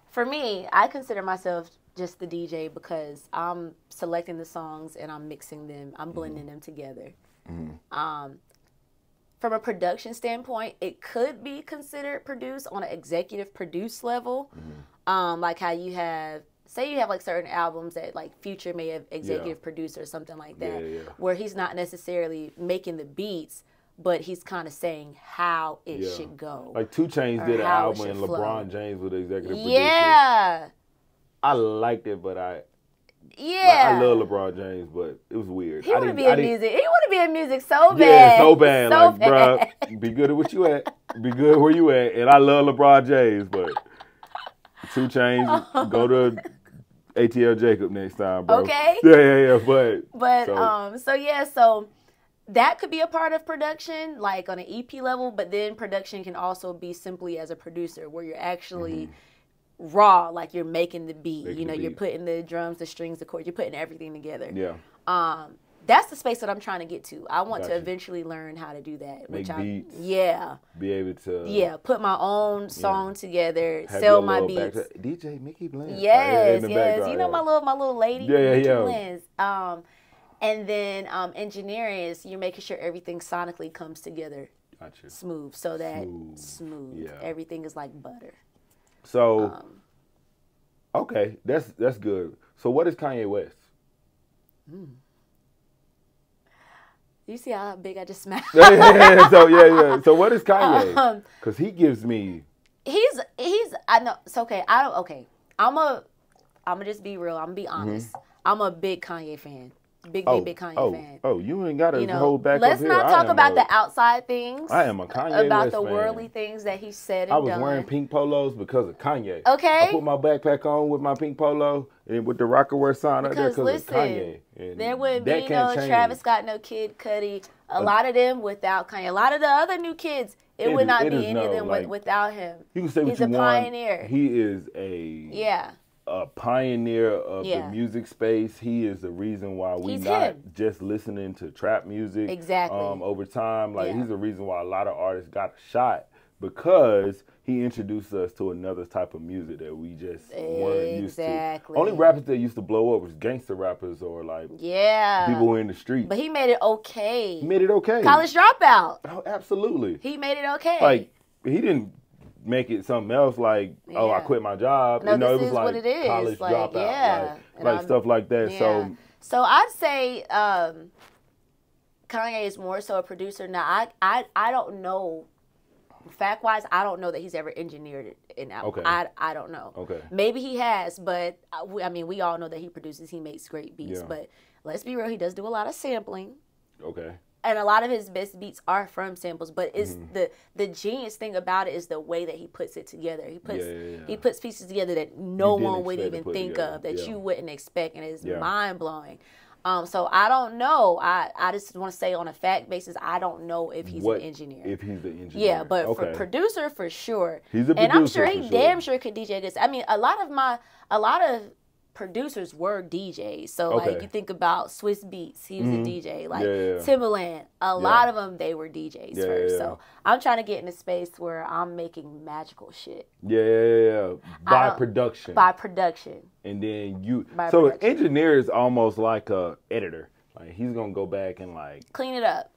for me, I consider myself just the DJ because I'm selecting the songs and I'm mixing them. I'm blending them together. Mm-hmm. From a production standpoint, it could be considered produced on an executive produce level. Mm-hmm. Like how you have, say you have like certain albums that like Future may have executive produced or something like that, where he's not necessarily making the beats, but he's kind of saying how it should go. Like 2 Chainz did an album and LeBron James was the executive producer. Yeah. I liked it, but I love LeBron James, but it was weird. He want to be in music. He want to be in music so bad. Yeah, so bad. So like, bro, be good at what you at. Be good where you at. And I love LeBron James, but 2 Chainz, go to ATL Jacob next time, bro. Okay. Yeah. So that could be a part of production, like on an EP level, but then production can also be simply as a producer where you're actually raw, like you're making the beat. You're putting the drums, the strings, the chords, you're putting everything together. Yeah. That's the space that I'm trying to get to. I want to eventually learn how to do that. Make beats. Yeah. Be able to. Put my own song together, sell my beats. DJ Micki Blends. Yes. You know my little lady. Micki Blends. And then engineering is you're making sure everything sonically comes together. Gotcha. Smooth. So that smooth. Yeah. Everything is like butter. So, okay, that's good. So what is Kanye West? You see how big I just smashed? So So what is Kanye? Because he gives me. He's. I know. It's okay. Okay. I'm gonna just be real. I'm gonna be honest. I'm a big Kanye fan. Big Kanye fan. Oh, you ain't got to hold back let's up here. not talk about the outside things. I am a Kanye about West the fan. worldly things that he said and I was done. wearing pink polos because of Kanye. Okay. I put my backpack on with my pink polo and with the Rockaware sign up there because of Kanye. And there wouldn't be no Travis Scott, no Kid Cudi. A lot of them without Kanye. A lot of the other new kids, it would not be any of them without him. You can say what He's you a want. pioneer. He is a pioneer of the music space. He is the reason why we just listening to trap music. Exactly. Over time, he's the reason why a lot of artists got a shot because he introduced us to another type of music that we just weren't used to. Only rappers that used to blow up was gangster rappers or people in the street. But he made it okay. He made it okay. College Dropout. Oh, absolutely. He made it okay. He didn't make it something else I quit my job. No, it was what it is. College Dropout, stuff like that. Yeah. So I'd say Kanye is more so a producer. Now I don't know, fact wise, I don't know that he's ever engineered it out. Okay. I don't know. Okay. Maybe he has, but I mean we all know that he produces. He makes great beats, but let's be real, he does do a lot of sampling. Okay. And a lot of his best beats are from samples, but it's the genius thing about it is the way that he puts it together. He puts pieces together that no one would even think of, that you wouldn't expect, and it's mind blowing. So I don't know. I just want to say on a fact basis, I don't know if he's an engineer. If he's the engineer. Yeah, but for producer for sure. He's a producer. And I'm sure he damn sure could DJ this. I mean, a lot of producers were DJs. So you think about Swiss Beats, he was a DJ. Timbaland, a lot of them, they were DJs first. So I'm trying to get in a space where I'm making magical shit. By production. And then so an engineer is almost like a editor. He's gonna go back and clean it up.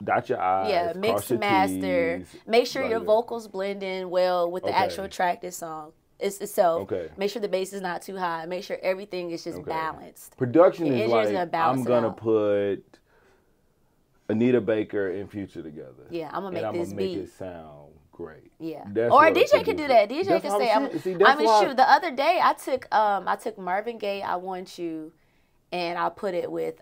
Dot your I's. Yeah, mix and master. Make sure your vocals blend in well with the actual track this song. It's itself. Make sure the bass is not too high. Make sure everything is just balanced. Production is I'm gonna put Anita Baker and Future together. Yeah, I'm gonna make this beat. I'm gonna make it sound great. Yeah. Or a DJ can do that. DJ can say, shoot, the other day I took Marvin Gaye, I Want You, and I put it with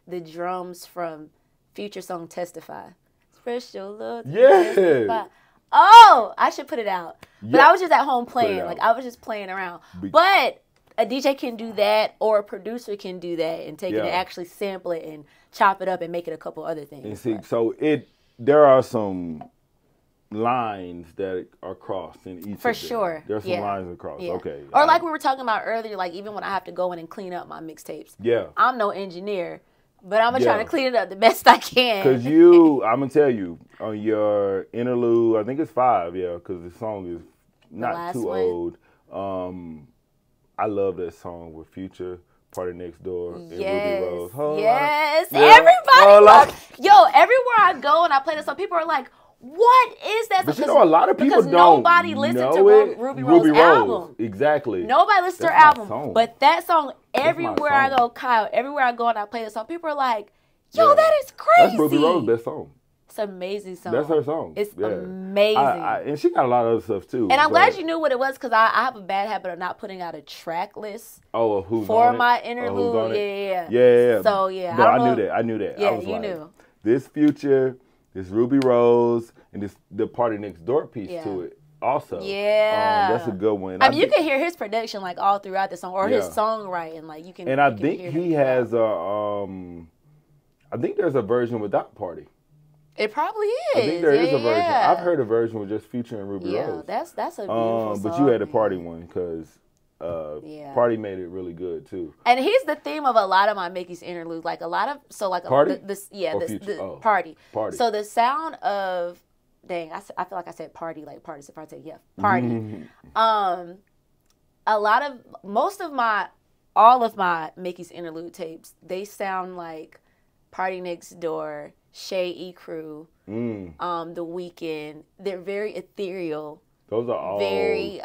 the drums from Future song Testify. Special love. Testify. Oh, I should put it out. But I was just at home playing. I was just playing around. But a DJ can do that, or a producer can do that and take it and actually sample it and chop it up and make it a couple other things. And see, so there are some lines that are crossed in each For sure. There's some lines across. Yeah. Okay. Or like we were talking about earlier, even when I have to go in and clean up my mixtapes. Yeah. I'm no engineer. But I'm going to try to clean it up the best I can. Because I'm going to tell you, on your interlude, I think it's 5, because the song is not too old. I love that song with Future, Party Next Door, and Ruby Rose. Everybody loves everywhere I go and I play this song, people are like, what is that? But a lot of people don't nobody listened to Ruby Rose's album. Exactly. Nobody listened to her album. But that song, everywhere I go, Kyle, everywhere I go and I play the song, people are like, yo, that is crazy. That's Ruby Rose's best song. It's an amazing song. That's her song. It's amazing. And she got a lot of other stuff, too. And I'm glad you knew what it was, because I have a bad habit of not putting out a track list for my interlude. Yeah. So, No, I knew that. Yeah, you knew. This Future, this Ruby Rose, and the Party Next Door piece to it also. Yeah. That's a good one. I mean, you can hear his production all throughout the song, or his songwriting. You can. And I think he has I think there's a version without Party. It probably is. I think there is a version. I've heard a version with just Future and Ruby Rose. That's a beautiful song. But you had a Party one because Party made it really good too. And he's the theme of a lot of my Micki's interludes. Party. Party. Party. So the sound of I feel like I said party party. So party. Yeah, party. All of my Micki's interlude tapes, they sound like Party Next Door, Shay E. Crew, The Weeknd. They're very ethereal. Those are all very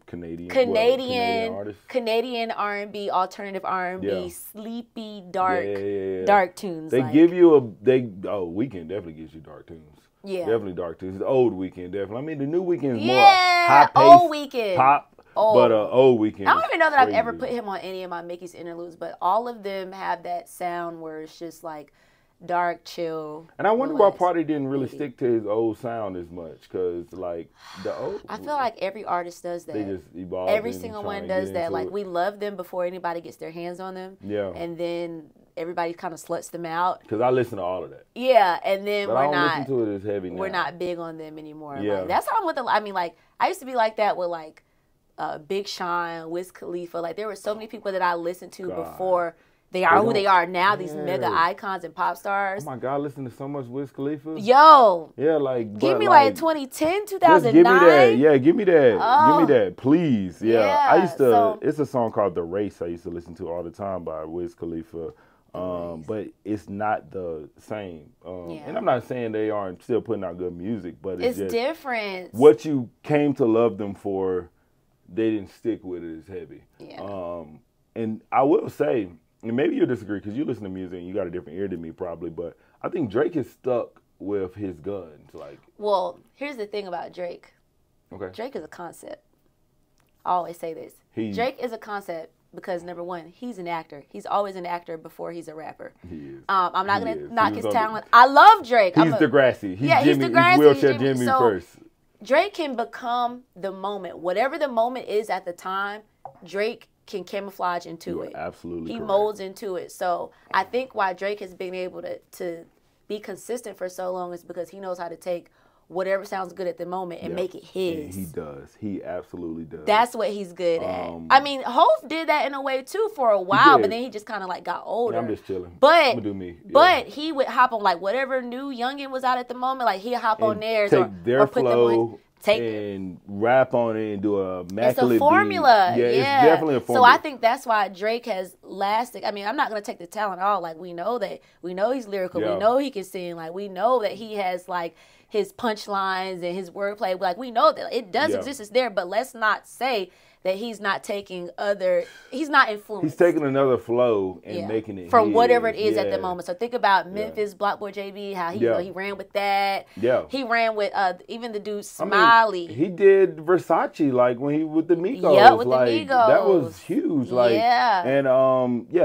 Canadian artists. Canadian R&B, alternative R&B, sleepy, dark tunes. They give you Weeknd definitely gives you dark tunes. Yeah. Definitely dark tunes. The old Weeknd, definitely. I mean, the new Weeknd is more high-paced, old Weeknd. Pop. But old Weeknd. I don't even know that I've ever put him on any of my Micki's interludes, but all of them have that sound where it's just like dark, chill. And I wonder why Party didn't really stick to his old sound as much, because like the old. I feel like every artist does that. They just evolve. Every single one does that. Like we love them before anybody gets their hands on them. Yeah. And then everybody kind of sluts them out. Because I listen to all of that. Yeah, and then but I don't listen to it as heavy now. We're not big on them anymore. Yeah. Like, that's how I'm with I mean, like I used to be like that with like Big Sean, Wiz Khalifa. Like there were so many people that I listened to before they are who they are now, these mega icons and pop stars. Oh my God, I listen to so much Wiz Khalifa. Yo. Yeah, like. Give me like 2010, 2009. Just give me that. Yeah, give me that. Oh. Give me that, please. Yeah. I used to, it's a song called The Race I used to listen to all the time by Wiz Khalifa. But it's not the same. And I'm not saying they aren't still putting out good music, but it's just different. What you came to love them for, they didn't stick with it as heavy. Yeah. And I will say, and maybe you'll disagree because you listen to music and you got a different ear than me probably, but I think Drake is stuck with his guns. Like, well, here's the thing about Drake. Okay. Drake is a concept. I always say this. Drake is a concept because, number one, he's an actor. He's always an actor before he's a rapper. He is. I'm not going to knock his talent. I love Drake. He's Degrassi. He's Jimmy. He's wheelchair Jimmy first. Drake can become the moment. Whatever the moment is at the time, Drake can camouflage into it. Absolutely He correct. molds into it. So I think why Drake has been able to be consistent for so long is because he knows how to take whatever sounds good at the moment and make it his. And he does. He absolutely does. That's what he's good at. I mean, Hov did that in a way too for a while, but then he just kind of like got older. Yeah, I'm just chilling. But I'm gonna do me. Yeah. But he would hop on like whatever new youngin was out at the moment. Like he'd hop on theirs take their or put flow them on. And rap on it and do a immaculate It's a formula. beat. Yeah, it's definitely a formula. So I think that's why Drake has lasted. I mean, I'm not going to take the talent at all. Like, we know he's lyrical. We know he can sing. Like, we know that he has, like, his punchlines and his wordplay. Like, we know that it does exist. It's there. But let's not say that he's not taking he's not influenced. He's taking another flow and making it from whatever it is at the moment. So think about Memphis, Block Boy JB, how he ran with that. Yeah. He ran with even the dude Smiley. I mean, he did Versace like when he with the Migos. Yeah, with like, the Migos. That was huge. Like and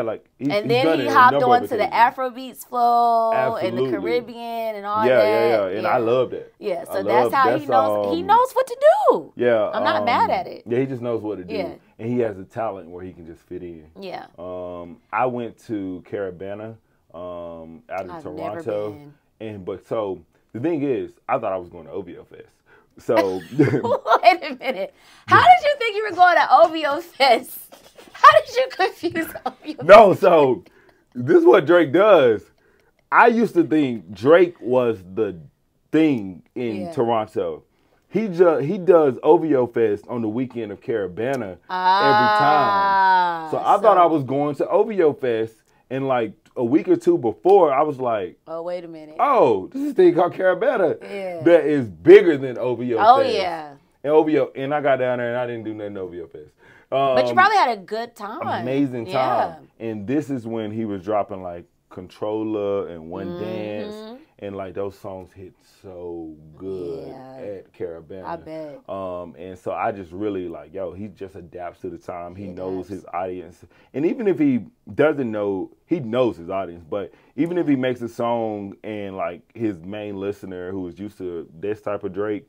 like and then he hopped on to the Afrobeats flow and the Caribbean and all that. Yeah. And I love that. Yeah, so that's how he knows he knows what to do. Yeah. I'm not mad at it. Yeah, he just knows what to do. Yeah. And he has a talent where he can just fit in. Yeah. I went to Carabana out of Toronto. But so the thing is, I thought I was going to OVO Fest. So wait a minute. How did you think you were going to OVO Fest? How did you confuse OVO? No, so this is what Drake does. I used to think Drake was the thing in Toronto. He does OVO Fest on the weekend of Carabana every time. So I thought I was going to OVO Fest, and like a week or two before, I was like, oh, wait a minute. Oh, this is a thing called Carabana that is bigger than OVO Fest. Oh, yeah. And I got down there and I didn't do nothing OVO Fest. But you probably had a good time. Amazing time. Yeah. And this is when he was dropping like Controller and One Dance. And like those songs hit so good at Carabana. I bet. And so I just really like, he just adapts to the time. He knows his audience. And even if he doesn't know, he knows his audience. But even if he makes a song and like his main listener who is used to this type of Drake,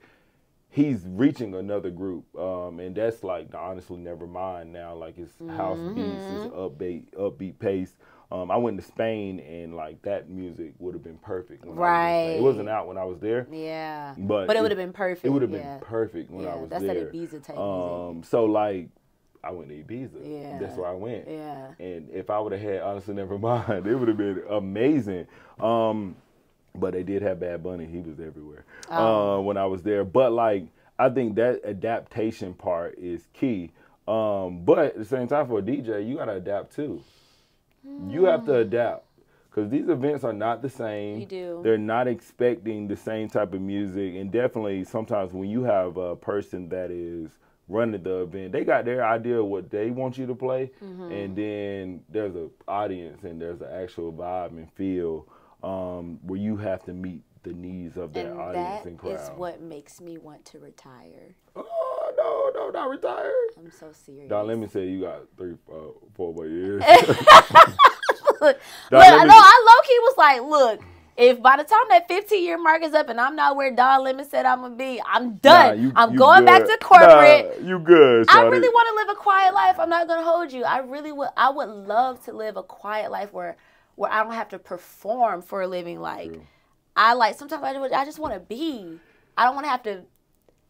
he's reaching another group. And that's like the Honestly Nevermind now. Like his house beats, his upbeat pace. I went to Spain and like that music would have been perfect. Right. It wasn't out when I was there. Yeah. But it would have been perfect. It would have been perfect when I was there. That's that Ibiza type music. So like I went to Ibiza. Yeah. That's where I went. Yeah. And if I would have had Honestly Nevermind, it would have been amazing. But they did have Bad Bunny. He was everywhere when I was there. But like I think that adaptation part is key. But at the same time, for a DJ, you got to adapt too. You have to adapt Because these events are not the same. You do. They're not expecting the same type of music. And definitely sometimes when you have a person that is running the event, they got their idea of what they want you to play. Mm-hmm. And then there's an audience and there's an actual vibe and feel where you have to meet the needs of that audience and crowd. That is what makes me want to retire. Oh, no, not retire. I'm so serious. Dog, let me say you got 3, 4 more years. Look, I low-key was like, look, if by the time that 15-year mark is up and I'm not where Don Lemon said I'm going to be, I'm done. I'm going back to corporate. You good, I really want to live a quiet life. I'm not going to hold you. I would love to live a quiet life where I don't have to perform for a living. Like, true. Sometimes I just want to be. I don't want to have to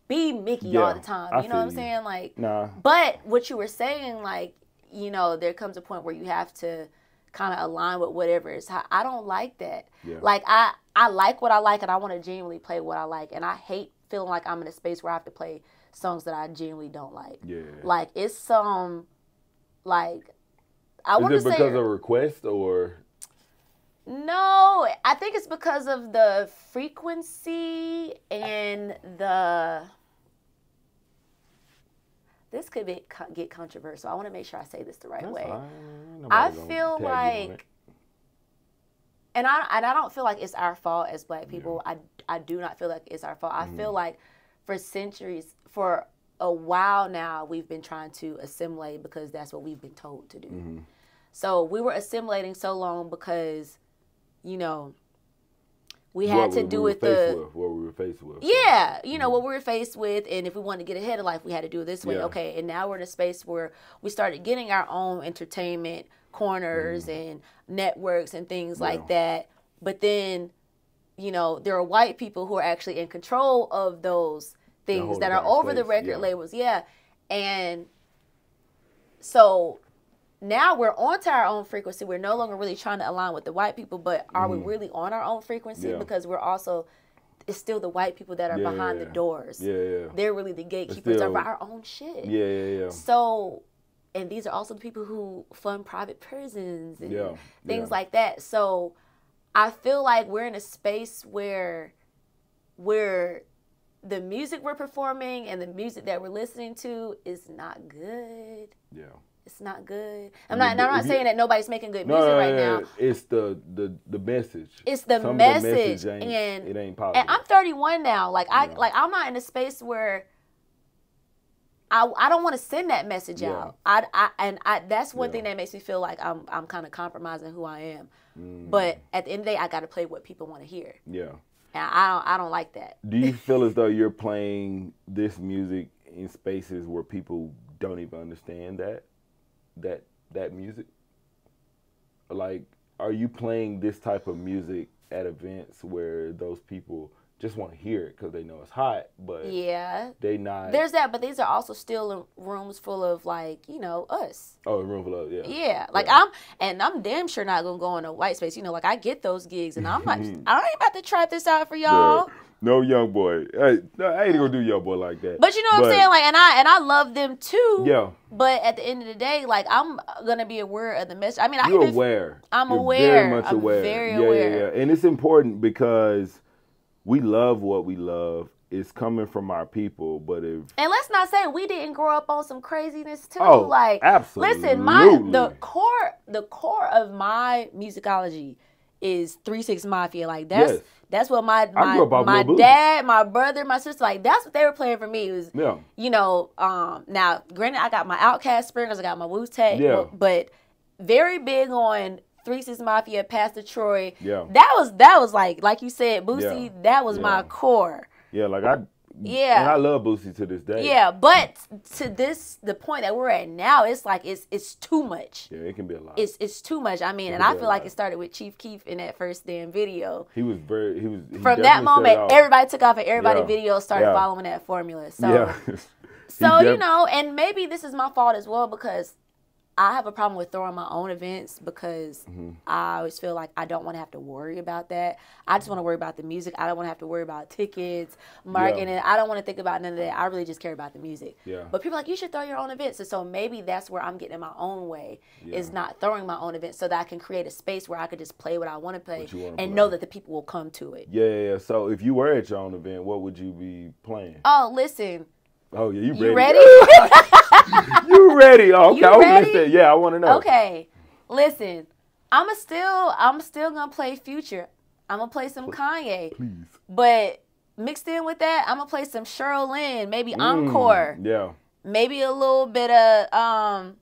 be Micki all the time. You know what I'm saying? Like, nah. But what you were saying, like, there comes a point where you have to kind of align with whatever is. I don't like that. Yeah. Like, I like what I like, and I want to genuinely play what I like. And I hate feeling like I'm in a space where I have to play songs that I genuinely don't like. Yeah. Like, it's some, like, I want to say. Is it because of request or? No, I think it's because of the frequency and the. This could get controversial. I want to make sure I say this the right way. I feel like, and I don't feel like it's our fault as Black people. Yeah. I do not feel like it's our fault. Mm-hmm. I feel like for centuries, for a while now, we've been trying to assimilate because that's what we've been told to do. Mm-hmm. So we were assimilating so long because, we had to do with what we were faced with. Yeah, what we were faced with, and if we wanted to get ahead of life, we had to do it this way. Yeah. Okay, and now we're in a space where we started getting our own entertainment corners and networks and things like that. But then, there are white people who are actually in control of those things that are over the record labels. Yeah, and so now we're onto our own frequency. We're no longer really trying to align with the white people, but are we really on our own frequency? Yeah. Because it's still the white people that are behind the doors. Yeah. They're really the gatekeepers of our own shit. Yeah. So, and these are also the people who fund private prisons and things like that. So I feel like we're in a space where the music we're performing and the music that we're listening to is not good. Yeah. It's not good. I'm not saying that nobody's making good music right now. It's the message. It's the message, and it ain't positive. And I'm 31 now. Like I'm not in a space where I don't want to send that message out. That's one thing that makes me feel like I'm kind of compromising who I am. But at the end of the day, I got to play what people want to hear. Yeah. And I don't like that. Do you feel as though you're playing this music in spaces where people don't even understand that music? Like, are you playing this type of music at events where those people just want to hear it because they know it's hot, but they not. There's that, but these are also still in rooms full of us. Oh, a room full of yeah. Like I'm damn sure not gonna go in a white space. Like I get those gigs, and I'm like, I ain't about to try this out for y'all. Yeah. No young boy. I ain't gonna do young boy like that. But you know what I'm saying? Like, and I love them too. Yeah. But at the end of the day, like, I'm gonna be aware of the message. I mean, you're aware. I'm aware. Very much aware. Very aware. Yeah. And it's important because we love what we love. It's coming from our people, but and let's not say we didn't grow up on some craziness too. Oh, like, absolutely. Listen, the core of my musicology is 3 6 Mafia. Like that's what my dad, my brother, my sister, like that's what they were playing for me. It was now granted I got my Outkast sprinklers, I got my Wu-Tang, but very big on 3 6 Mafia, Pastor Troy. Yeah. That was like you said, Boosie, that was my core. Yeah, like and I love Boosie to this day. Yeah, but to the point that we're at now, it's like it's too much. Yeah, it can be a lot. It's too much. I mean, and I feel like it started with Chief Keef in that first damn video. He from that moment, everybody took off and everybody videos started following that formula. So so and maybe this is my fault as well because I have a problem with throwing my own events because I always feel like I don't want to have to worry about that. I just want to worry about the music. I don't want to have to worry about tickets, marketing. I don't want to think about none of that. I really just care about the music. But people are like, you should throw your own events. And so maybe that's where I'm getting in my own way, is not throwing my own events, so that I can create a space where I could just play what I want to play and know that the people will come to it. Yeah. So if you were at your own event, what would you be playing? Oh, listen. Oh, yeah, you ready? You ready? You ready? Oh, okay, you I ready? listen. Yeah, I want to know. Okay, listen. I'm still gonna play Future. I'm gonna play some Kanye. Please. But mixed in with that, I'm gonna play some Cheryl Lynn, maybe Encore. Yeah. Maybe a little bit of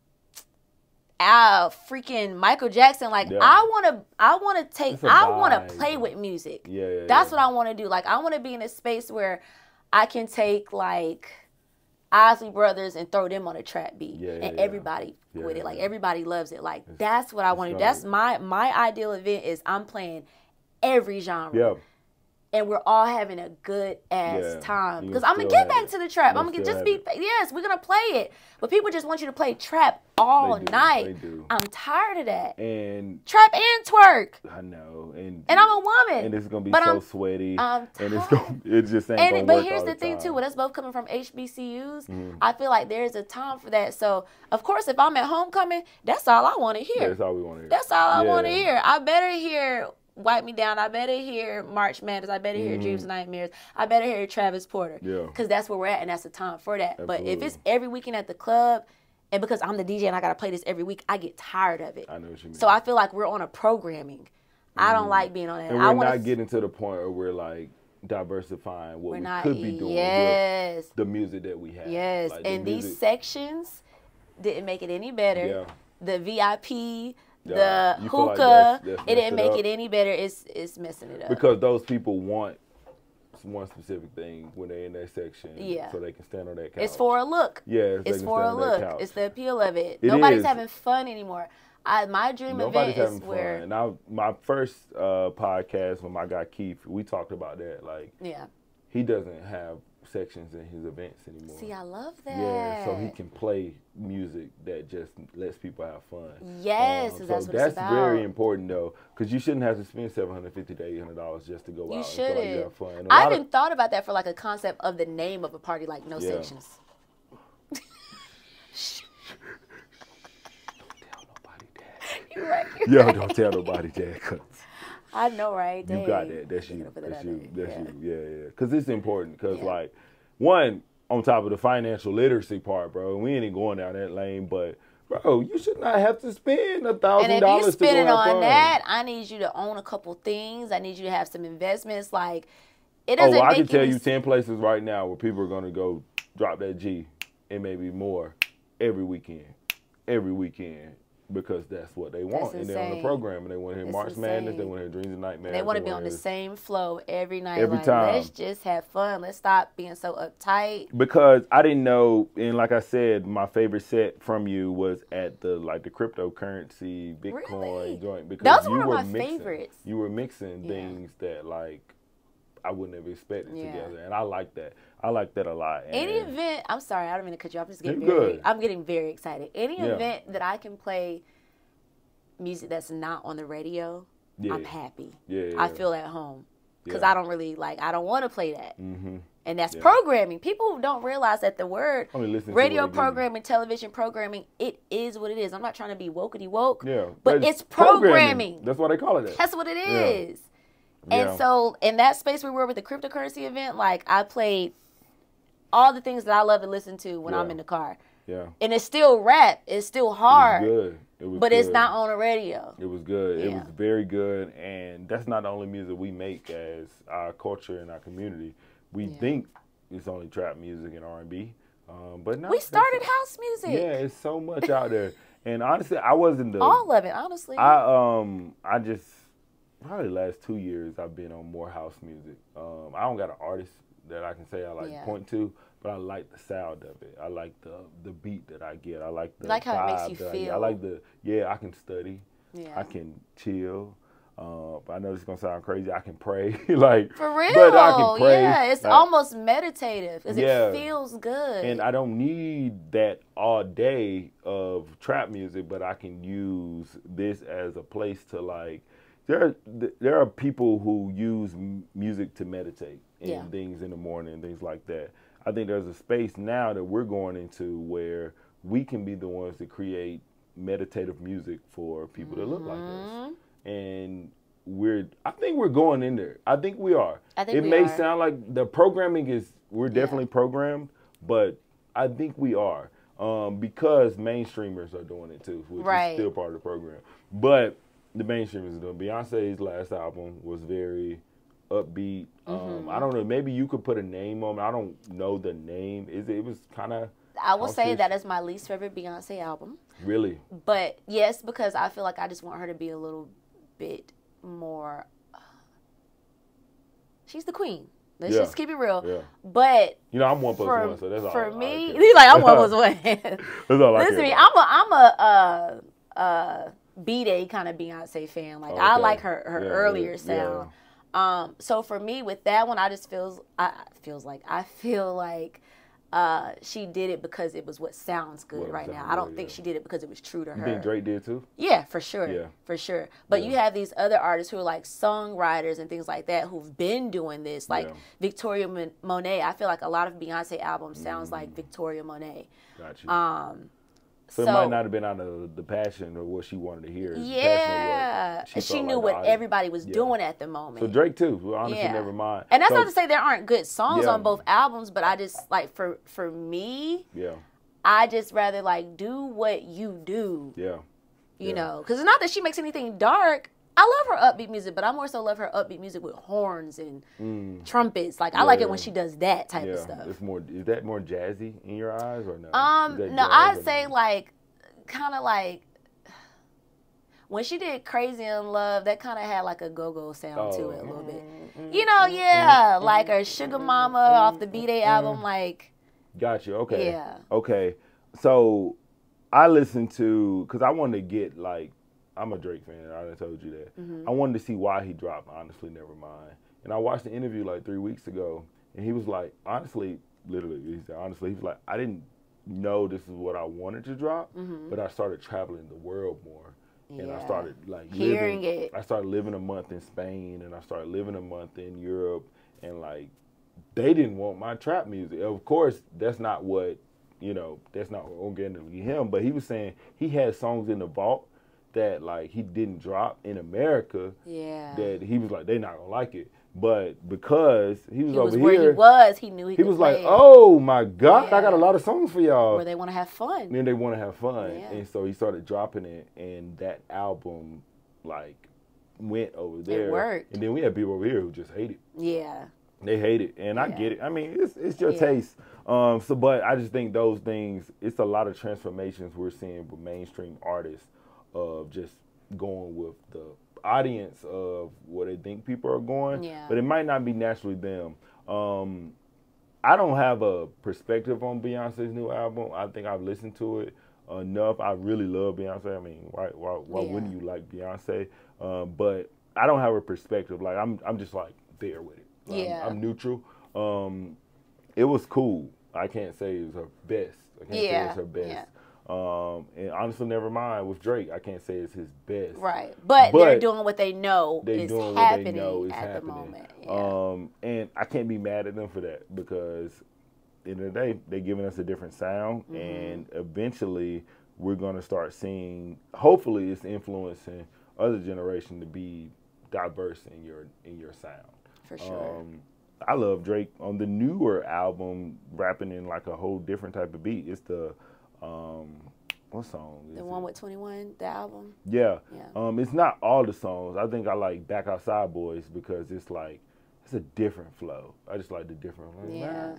freaking Michael Jackson. Like I wanna play with music. Yeah. That's what I wanna do. Like I wanna be in a space where I can take like Isley Brothers and throw them on a trap beat, and everybody with it. Like everybody loves it. Like that's what I want to do. That's my ideal event. Is I'm playing every genre, and we're all having a good ass time. Because I'm gonna get back to the trap. I'm gonna we're gonna play it. But people just want you to play trap all night. They do. I'm tired of that. And trap and twerk. I know. And I'm a woman. And it's gonna be so sweaty. And it just ain't gonna work. But here's the thing too, with us both coming from HBCUs, I feel like there's a time for that. So of course, if I'm at homecoming, that's all I want to hear. That's all we want to hear. That's all I want to hear. I better hear Wipe Me Down. I better hear March Madness. I better hear Dreams and Nightmares. I better hear Travis Porter. Because that's where we're at, and that's the time for that. Absolutely. But if it's every weekend at the club, and because I'm the DJ and I got to play this every week, I get tired of it. I know what you mean. So I feel like we're on a programming. I don't like being on that. And we're not getting to the point where we're like diversifying what we could be doing with the music that we have. Yes, like and these sections didn't make it any better. The VIP, the hookah, like it didn't make it any better. It's messing it up. Because those people want one specific thing when they're in that section, so they can stand on that couch. It's for a look. Yeah, it's for a look. It's the appeal of it. Nobody's having fun anymore. My dream event is where Now, my first podcast with my guy Keith, we talked about that. Like, he doesn't have sections in his events anymore. See, I love that. Yeah, so he can play music that just lets people have fun. Yes, so that's what it's about. That's very important though, because you shouldn't have to spend $750 to $800 just to go out and feel like you have fun. I even thought about that for like a concept of the name of a party, like no sections. You're right. Yo, don't tell nobody that. Cause I know, right? You got that. That's you. That's you. That's you. Yeah. Because it's important. Because like, one, on top of the financial literacy part, bro, we ain't going down that lane, but bro, you should not have to spend $1,000. And if you spend it on that, I need you to own a couple things. I need you to have some investments. Like, it doesn't make I can tell you 10 places right now where people are going to go drop that G and maybe more every weekend. Because that's what they want. And they're on the program and they want to hear March Madness, they want to hear Dreams and Nightmares. They want to be on the same flow every night. Every time. Let's just have fun. Let's stop being so uptight. Because I didn't know, and like I said, my favorite set from you was at the cryptocurrency Bitcoin joint. Because that was one of my favorites. You were mixing things that like I wouldn't have expected together. And I like that. I like that a lot. And any event, I'm sorry, I don't mean to cut you off. I'm getting very excited. Any event that I can play music that's not on the radio, I'm happy. I feel at home. Because I don't really I don't want to play that. And that's programming. People don't realize that the word radio programming, television programming, it is what it is. I'm not trying to be wokety woke, but it's programming. That's why they call it that. That's what it is. And so in that space we were with the cryptocurrency event, I played all the things that I love to listen to when I'm in the car. And it's still rap. It's still hard. It was but good. It's not on the radio. It was good. It was very good. And that's not the only music we make as our culture and our community. We think it's only trap music and R&B. But no. We started house music. Yeah, it's so much out there. And honestly, I wasn't all of it, honestly. I just probably the last 2 years I've been on more house music. I don't got an artist that I can say I point to, but I like the sound of it. I like the beat that I get. I like the how it makes you feel. I like I can study. I can chill. I know this is gonna sound crazy. I can pray, like for real. But I can pray. Yeah, it's like, almost meditative because it feels good. And I don't need that all day of trap music, but I can use this as a place to like. There are people who use music to meditate and things in the morning and things like that. I think there's a space now that we're going into where we can be the ones to create meditative music for people that look like us. And I think we're going in there. I think we are. It may sound like the programming we're definitely programmed, but I think we are. Because mainstreamers are doing it too, which is still part of the program. But the mainstreamers are doing it. Beyonce's last album was very upbeat. I don't know, maybe you could put a name on it. I don't know the name. It was kind of... I will say that is my least favorite Beyonce album. Really? But yes, because I feel like I just want her to be a little bit more... she's the queen. Let's just keep it real. Yeah. But... You know, I'm 1+1, so that's all. For me... He's like, I'm 1+1. That's all I care. Listen to me, I'm a B-Day kind of Beyonce fan. Like, I like her earlier sound. So for me, with that one, I just feel like she did it because it was what sounds good right now. I don't think she did it because it was true to her. You think Drake did too? Yeah, for sure. Yeah. For sure. But you have these other artists who are like songwriters and things like that who've been doing this. Like Victoria Monet. I feel like a lot of Beyonce albums sounds like Victoria Monet. Got you. So it might not have been out of the passion or what she wanted to hear. Yeah. She knew what everybody was doing at the moment. So Drake too. Well, honestly, never mind. And that's not to say there aren't good songs on both albums, but I just, like, for me, I just rather, like, do what you do. Yeah. You know? Because it's not that she makes anything dark. I love her upbeat music, but I more so love her upbeat music with horns and trumpets. Like, I like it when she does that type of stuff. Is that more jazzy in your eyes or no? No, I'd say like, kind of like, when she did Crazy in Love, that kind of had like a go-go sound to it a little bit. You know, like her Sugar Mama off the B-Day album, like. Got you, okay. Yeah. Okay, so I listened to, because I wanted to get like, I'm a Drake fan. I already told you that. I wanted to see why he dropped Honestly Nevermind. And I watched the interview like 3 weeks ago, and he was like, honestly, literally, he said, honestly, he was like, I didn't know this is what I wanted to drop, but I started traveling the world more. And I started like hearing it. I started living a month in Spain, and I started living a month in Europe, and like, they didn't want my trap music. Of course, that's not what, that's not organically him, but he was saying he had songs in the vault that like he didn't drop in America, that he was like, they not gonna like it. But because he was over here, he knew he was like, oh my God, I got a lot of songs for y'all. Where they want to have fun. And they want to have fun. And so he started dropping it, and that album like went over there. It worked. And then we had people over here who just hate it. Yeah. They hate it, and I get it. I mean, it's your taste. But I just think those things, it's a lot of transformations we're seeing with mainstream artists of just going with the audience of where they think people are going, but it might not be naturally them. I don't have a perspective on Beyonce's new album. I think I've listened to it enough. I really love Beyonce. I mean, why wouldn't you like Beyonce? But I don't have a perspective. Like I'm just like there with it. I'm neutral. It was cool. I can't say it was her best. I can't say it's her best. And Honestly Nevermind with Drake, I can't say it's his best. Right. But they're doing what they know is happening at the moment. And I can't be mad at them for that, because at the end of the day, they're giving us a different sound, and eventually we're going to start seeing, hopefully it's influencing other generation to be diverse in your sound. For sure. I love Drake on the newer album rapping in like a whole different type of beat. It's the what song is the one with 21, the album? Yeah. It's not all the songs. I think I like Back Outside Boys because it's like, it's a different flow. I just like the different flow. Yeah.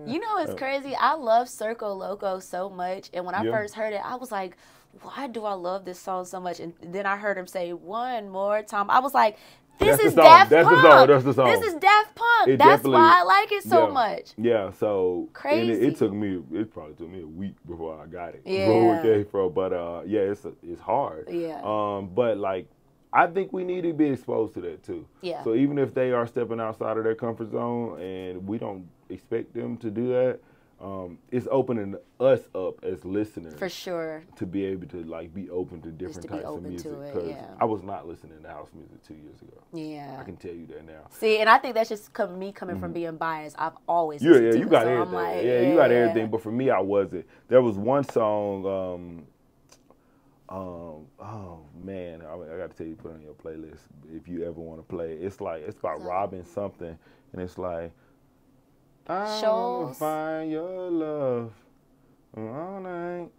You know, it's crazy. I love Circo Loco so much. And when I first heard it, I was like, why do I love this song so much? And then I heard him say one more time. I was like, this is Daft Punk. That's the song. This is Daft Punk. That's why I like it so much. Yeah, so crazy. And it probably took me a week before I got it. Yeah. But it's hard. Yeah. But like, I think we need to be exposed to that too. Yeah. So even if they are stepping outside of their comfort zone and we don't expect them to do that, it's opening us up as listeners. For sure. To be able to like be open to different types of music. Because I was not listening to house music 2 years ago. Yeah. I can tell you that now. See, and I think that's just me coming from being biased. I've always listened to you got it, everything. So like, you got everything. But for me, I wasn't. There was one song. Oh man, I got to tell you, put it on your playlist if you ever want to play it. It's about robbing something, and it's like, I wanna find your love all night.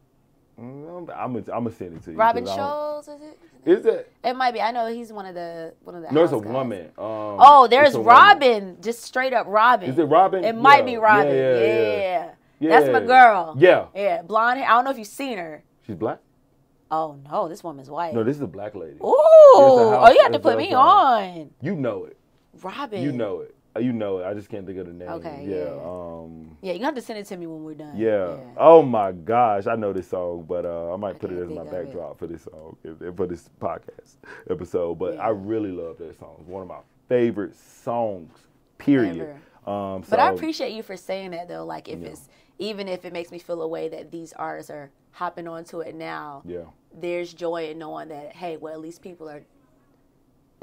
I'm gonna send it to you. Robin Scholes, is it? Is it? It might be. I know he's one of the. No, it's a guys. woman. There's Robin. Just straight up Robin. Is it Robin? It might be Robin. Yeah. That's my girl. Yeah. Yeah, blonde hair. I don't know if you've seen her. She's black? Oh no, this woman's white. No, this is a black lady. Ooh, you have to put me on. You know it. Robin. You know it. You know it. I just can't think of the name. Okay. Yeah. You have to send it to me when we're done. Yeah. Oh my gosh, I know this song, but I might put it as my backdrop for this song, for this podcast episode. But I really love that song. It's one of my favorite songs. Period. But I appreciate you for saying that though. Like even if it makes me feel a way that these artists are hopping onto it now. Yeah. There's joy in knowing that, hey, well, at least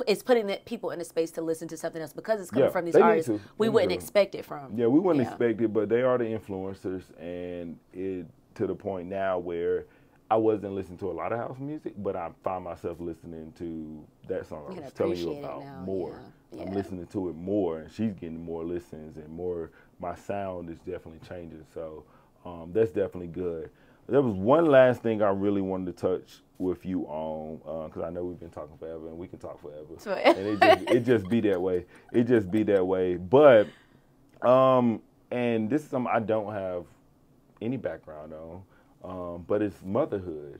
it's putting people in a space to listen to something else because it's coming from these artists we wouldn't expect it from. Yeah, we wouldn't expect it, but they are the influencers, and it to the point now where I wasn't listening to a lot of house music, but I find myself listening to that song I was telling you about more. Yeah. I'm listening to it more, and she's getting more listens and more. My sound is definitely changing, so that's definitely good. There was one last thing I really wanted to touch with you on, because I know we've been talking forever, and we can talk forever. And it just be that way. It just be that way. But, and this is something I don't have any background on, but it's motherhood.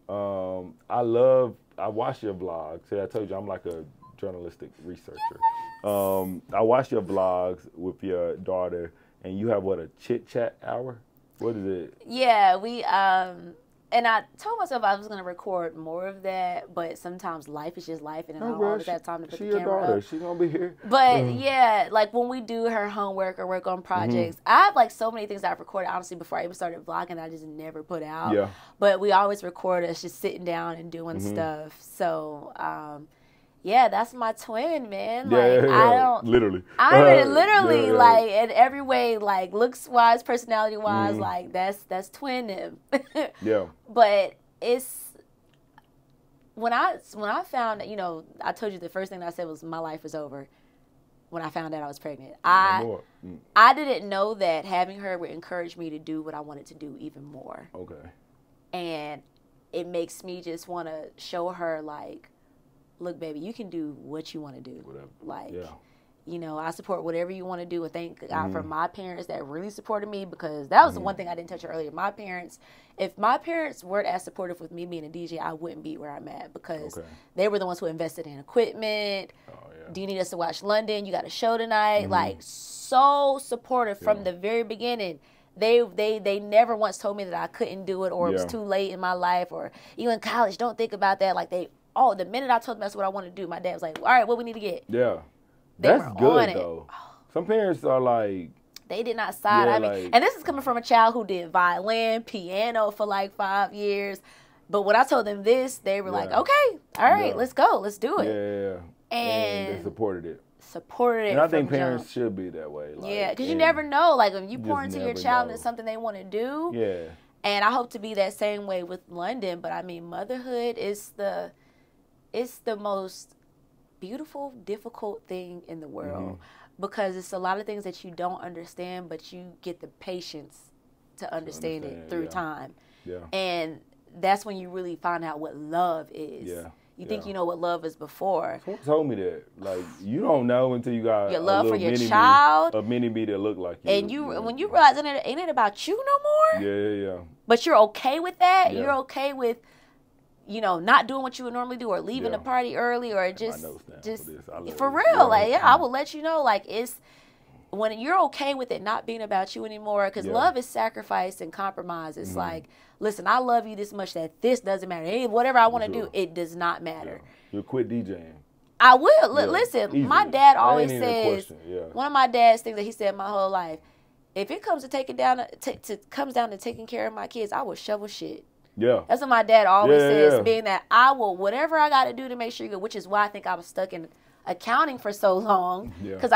I watch your vlogs. See, I told you I'm like a journalistic researcher. I watch your vlogs with your daughter, and you have, a chit-chat hour? What is it? Yeah, we, and I told myself I was going to record more of that, but sometimes life is just life, and I don't always have time to put the camera up. She's going to be here. But, yeah, like when we do her homework or work on projects, I have like so many things I've recorded, honestly, before I even started vlogging I just never put out. Yeah. But we always record us just sitting down and doing stuff. So, yeah, that's my twin, man. Like I don't literally. Like in every way, like looks wise, personality wise, like that's twin him. Yeah. But it's when I found that, I told you the first thing I said was my life is over. When I found out I was pregnant, I didn't know that having her would encourage me to do what I wanted to do even more. Okay. And it makes me just want to show her like, look, baby, you can do what you want to do. Whatever. Like, I support whatever you want to do. And thank God for my parents that really supported me, because that was the one thing I didn't touch earlier. If my parents weren't as supportive with me being a DJ, I wouldn't be where I'm at, because they were the ones who invested in equipment. Oh, yeah. Do you need us to watch London? You got a show tonight. Like, so supportive from the very beginning. They never once told me that I couldn't do it or it was too late in my life, or you in college, don't think about that. Like the minute I told them that's what I want to do, my dad was like, all right, what we need to get? Yeah. That's good, though. Some parents are like... They did not side. And this is coming from a child who did violin, piano for like 5 years. But when I told them this, they were like, okay, all right, let's go. Let's do it. Yeah. And they supported it. And I think parents should be that way. Like, because you never know. Like, when you pour into your child and it's something they want to do. Yeah. And I hope to be that same way with London. But, I mean, motherhood is it's the most beautiful, difficult thing in the world, because it's a lot of things that you don't understand, but you get the patience to understand it through time. Yeah. And that's when you really find out what love is. Yeah. You think you know what love is before. Someone told me that. Like, you don't know until you got your love for your child. A mini-me that look like you. And when you realize ain't it about you no more? Yeah. But you're okay with that? Yeah. You're okay with not doing what you would normally do, or leaving the party early, or just for real. Like, I will let you know, like, when you're okay with it not being about you anymore, because love is sacrifice and compromise. It's like, listen, I love you this much that this doesn't matter. Hey, whatever I want to do, it does not matter. You'll quit DJing. I will. Listen, easily. My dad always says, one of my dad's things that he said my whole life, if it comes to comes down to taking care of my kids, I will shovel shit. Yeah. That's what my dad always says, being that I will, whatever I got to do to make sure you're good, which is why I think I was stuck in accounting for so long. Because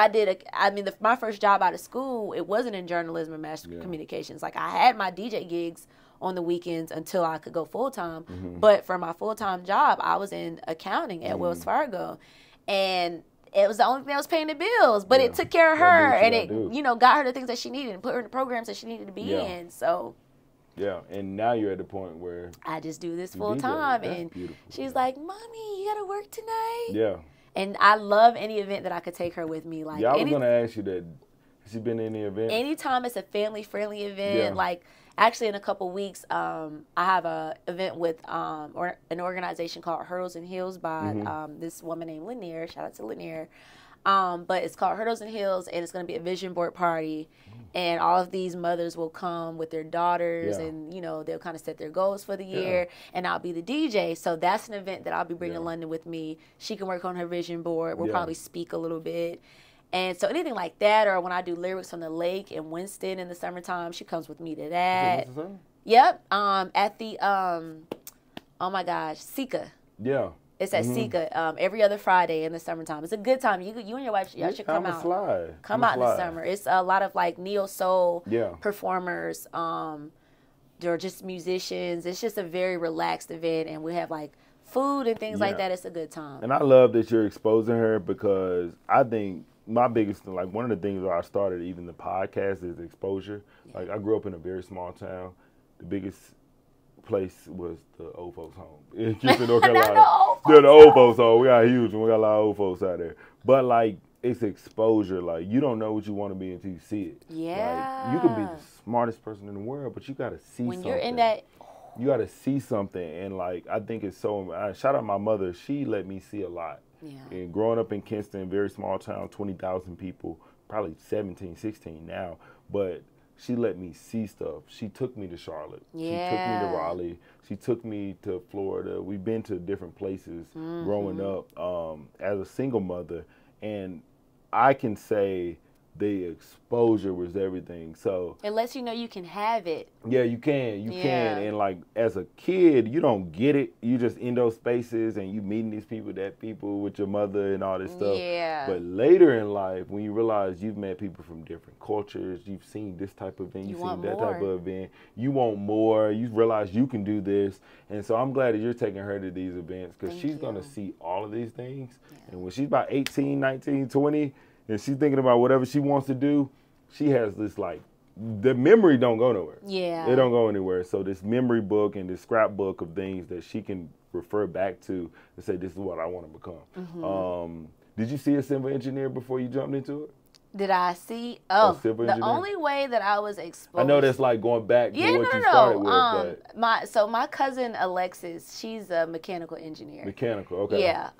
my first job out of school, it wasn't in journalism and mass communications. Like, I had my DJ gigs on the weekends until I could go full-time. But for my full-time job, I was in accounting at Wells Fargo. And it was the only thing that was paying the bills. But it took care of her, and it, got her the things that she needed and put her in the programs that she needed to be in. So... yeah, and now you're at the point where... I just do this full-time, and she's like, Mommy, you got to work tonight? Yeah. And I love any event that I could take her with me. Like, I was going to ask you that. Has she been in any event? Anytime it's a family-friendly event, like, actually in a couple weeks, I have a event with an organization called Hurdles and Hills by this woman named Lanier. Shout out to Lanier. But it's called Hurdles and Hills, and it's going to be a vision board party. And all of these mothers will come with their daughters, and, they'll kind of set their goals for the year, and I'll be the DJ. So that's an event that I'll be bringing London with me. She can work on her vision board. We'll probably speak a little bit. And so anything like that, or when I do lyrics on the lake in Winston in the summertime, she comes with me to that. Yep. At the, oh my gosh, Sika. Yeah. It's at Sika every other Friday in the summertime. It's a good time. You and your wife, y'all should come out. Come out in the summer. It's a lot of like neo soul performers. They're just musicians. It's just a very relaxed event, and we have like food and things like that. It's a good time. And I love that you're exposing her, because I think my biggest, like, one of the things where I started even the podcast is exposure. Like, I grew up in a very small town. The biggest place was the old folks' home in Houston, North Carolina. The old folks' home. We got huge, and we got a lot of old folks out there. But like, it's exposure. Like, you don't know what you want to be until you see it. Yeah. Like, you could be the smartest person in the world, but you got to see something. When you're in that, you got to see something, and like, I think it's so. Shout out my mother. She let me see a lot. Yeah. And growing up in Kinston, very small town, 20,000 people, probably 17, 16 now, but she let me see stuff. She took me to Charlotte. Yeah. She took me to Raleigh. She took me to Florida. We've been to different places growing up as a single mother. And I can say the exposure was everything. So it lets you know you can have it. Yeah, you can. You can. And like, as a kid, you don't get it. You just in those spaces and you meeting these people, that people with your mother and all this stuff. Yeah. But later in life, when you realize you've met people from different cultures, you've seen this type of event, you've seen that type of event, you want more, you realize you can do this. And so I'm glad that you're taking her to these events, because she's going to see all of these things. Yeah. And when she's about 18, 19, 20, and she's thinking about whatever she wants to do, she has this, like, the memory don't go nowhere. Yeah. It don't go anywhere. So this memory book and this scrapbook of things that she can refer back to and say, this is what I want to become. Did you see a civil engineer before you jumped into it? Did I see? Oh, the only way that I was exposed. I know that's like going back to what you started with. But my cousin Alexis, she's a mechanical engineer. Mechanical, okay. Yeah.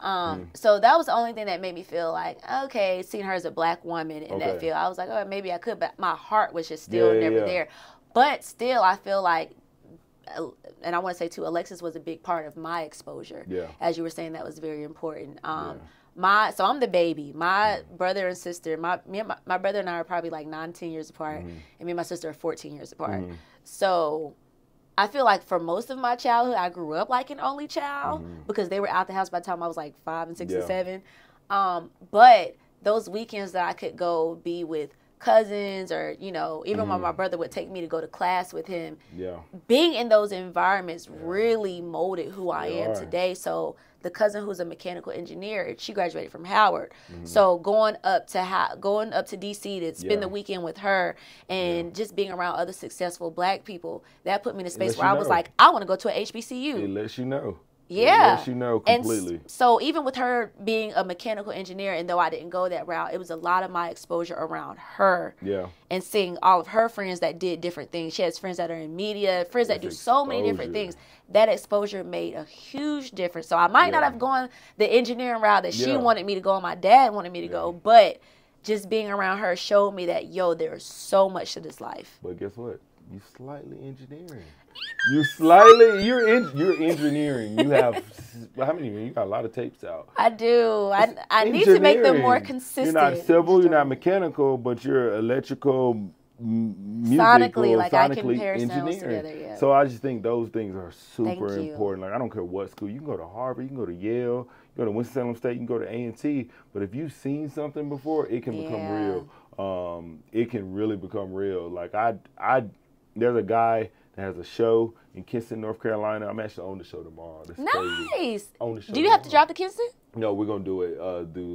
So that was the only thing that made me feel like, okay, seeing her as a black woman in that field, I was like, oh, maybe I could, but my heart was just still never there. But still, I feel like, and I want to say too, Alexis was a big part of my exposure. Yeah. As you were saying, that was very important. So I'm the baby. My brother and sister, my brother and I are probably like 9, 10 years apart, and me and my sister are 14 years apart. So I feel like for most of my childhood, I grew up like an only child because they were out the house by the time I was like 5 and 6 and 7. But those weekends that I could go be with cousins, or even when my brother would take me to go to class with him, being in those environments really molded who I am today. So the cousin who's a mechanical engineer, she graduated from Howard. So going up to DC to spend the weekend with her, and just being around other successful black people, that put me in a space where I was like, I want to go to a HBCU. It lets you know. Yeah. It lets you know completely. And so even with her being a mechanical engineer, and though I didn't go that route, it was a lot of my exposure around her. Yeah. And seeing all of her friends that did different things. She has friends that are in media, friends that do so many different things. That exposure made a huge difference. So I might not have gone the engineering route that she wanted me to go and my dad wanted me to go, but just being around her showed me that, yo, there's so much to this life. But guess what? You slightly engineering. You're engineering. You have how many? You got a lot of tapes out. I do. I need to make them more consistent. You're not civil. You're not mechanical, but you're electrical, musical, sonically. Like I can sonically pair sounds engineering. together. Yeah. So I just think those things are super Thank you. important. Like I don't care what school. You can go to Harvard. You can go to Yale. You can go to Winston-Salem State. You can go to A&T. But if you've seen something before, it can become real. It can really become real. Like there's a guy that has a show in Kinston, North Carolina. I'm actually on the show tomorrow. That's nice. Crazy. On the show do you have to drop to Kinston? No, we're gonna do it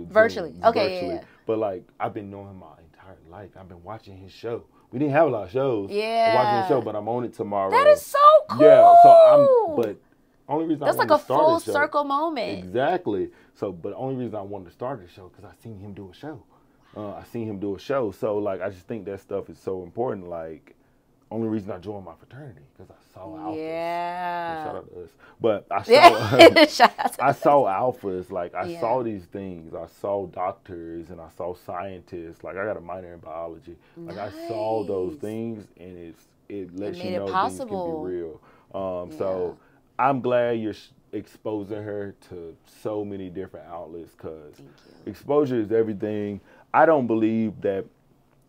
virtually. Okay, virtually. Yeah. But like I've been knowing him my entire life. I've been watching his show. We didn't have a lot of shows. Yeah. I'm watching his show, but I'm on it tomorrow. That is so cool. Yeah. So but only reason that's I like wanted a to start full the show, circle moment. Exactly. So, but the only reason I wanted to start the show because I seen him do a show. I seen him do a show. So like I just think that stuff is so important. Like. Only reason I joined my fraternity because I saw alphas. Yeah. Shout out to us. But I saw I saw alphas. Like I saw these things. I saw doctors and I saw scientists. Like I got a minor in biology. Like I saw those things and it lets you know things can be real. So I'm glad you're exposing her to so many different outlets because exposure is everything. I don't believe that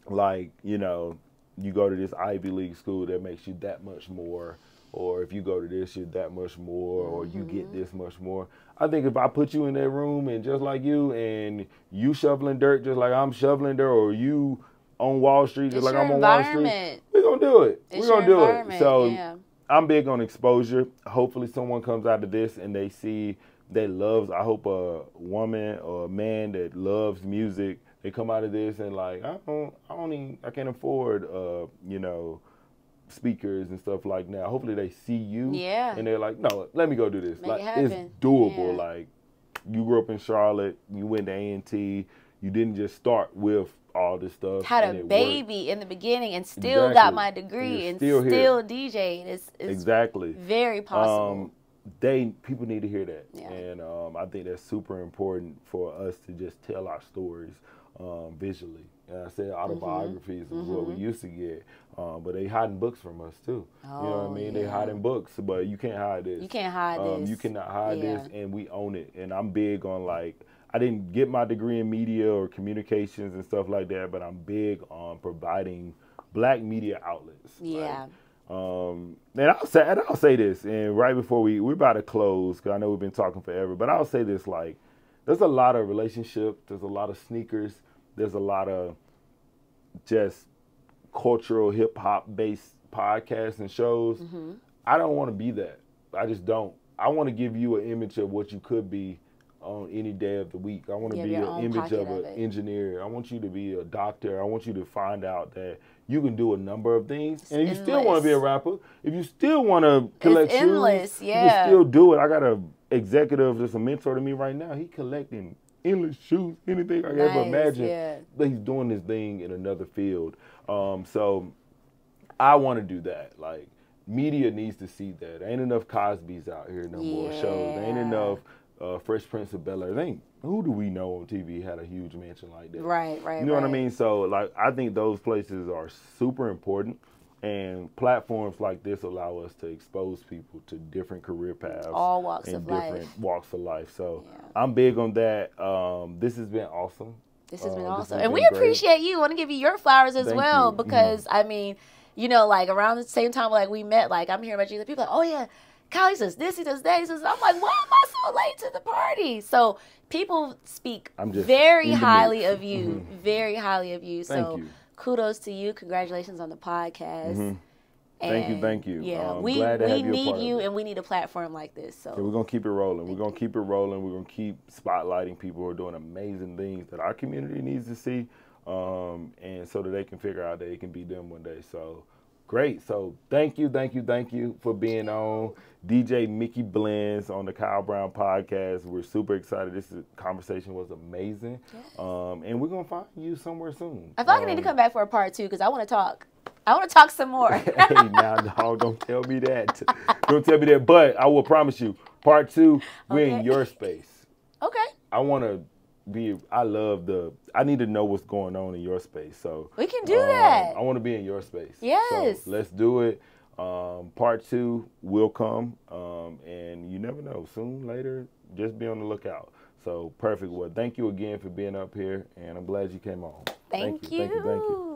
like, you know, you go to this Ivy League school that makes you that much more, or if you go to this, you're that much more, or you get this much more. I think if I put you in that room and just like you, and you shoveling dirt just like I'm shoveling dirt, or you on Wall Street just like I'm on Wall Street, we're going to do it. We're going to do it. So I'm big on exposure. Hopefully someone comes out of this and they see that loves, I hope a woman or a man that loves music, they come out of this and like I can't afford you know, speakers and stuff like that. Hopefully they see you and they're like, no, let me go do this. Like it's doable. Like you grew up in Charlotte, you went to A&T, you didn't just start with all this stuff. Had a baby in the beginning and still got my degree and still DJing. It's very possible. People need to hear that, and I think that's super important for us to just tell our stories visually. And I said autobiographies is what we used to get, but they hiding books from us too. You know what I mean? They hiding books, but you can't hide this. You can't hide this. You cannot hide this, and we own it. And I'm big on like, I didn't get my degree in media or communications and stuff like that, but I'm big on providing Black media outlets. Yeah. And I'll say this, and right before we're about to close, because I know we've been talking forever, but I'll say this, like, there's a lot of relationships, there's a lot of sneakers, there's a lot of just cultural hip-hop based podcasts and shows. I don't want to be that. I just don't. I want to give you an image of what you could be on any day of the week. I want to be an image of an engineer. I want you to be a doctor. I want you to find out that you can do a number of things. And if you still want to be a rapper, if you still want to collect shoes, you can still do it. I got a executive that's a mentor to me right now. He collecting endless shoes, anything I can ever imagine. But he's doing this thing in another field. So I want to do that. Like, media needs to see that. There ain't enough Cosby's out here no more shows. There ain't enough Fresh Prince of Bel-Air. Who do we know on TV had a huge mansion like that? Right. You know what I mean? So, like, I think those places are super important, and platforms like this allow us to expose people to different career paths. All walks and of different life. walks of life. So, I'm big on that. This has been awesome. This has been awesome. And we appreciate you. I want to give you your flowers as well because, I mean, you know, like, around the same time, like, we met, like, I'm hearing about you. People are like, oh, yeah. Kyle says this, he does that. He says, I'm like, why am I so late to the party? So people speak very highly of you, very highly of you. So kudos to you. Congratulations on the podcast. Thank you. Yeah, we need you, and we need a platform like this. So we're going to keep it rolling. We're going to keep it rolling. We're going to keep spotlighting people who are doing amazing things that our community needs to see, and so that they can figure out that it can be them one day. So great. So thank you for being on DJ Micki Blends on the Kyle Brown podcast. We're super excited. This conversation was amazing. And we're going to find you somewhere soon. I feel like I need to come back for a part 2 because I want to talk. I want to talk some more. Hey, now, dog, don't tell me that. Don't tell me that. But I will promise you, part 2, we're in your space. Okay. I want to I need to know what's going on in your space. So we can do that. I want to be in your space. Yes. So let's do it. Part 2 will come. And you never know, soon, later, just be on the lookout. So perfect. Well, thank you again for being up here, and I'm glad you came on. Thank you.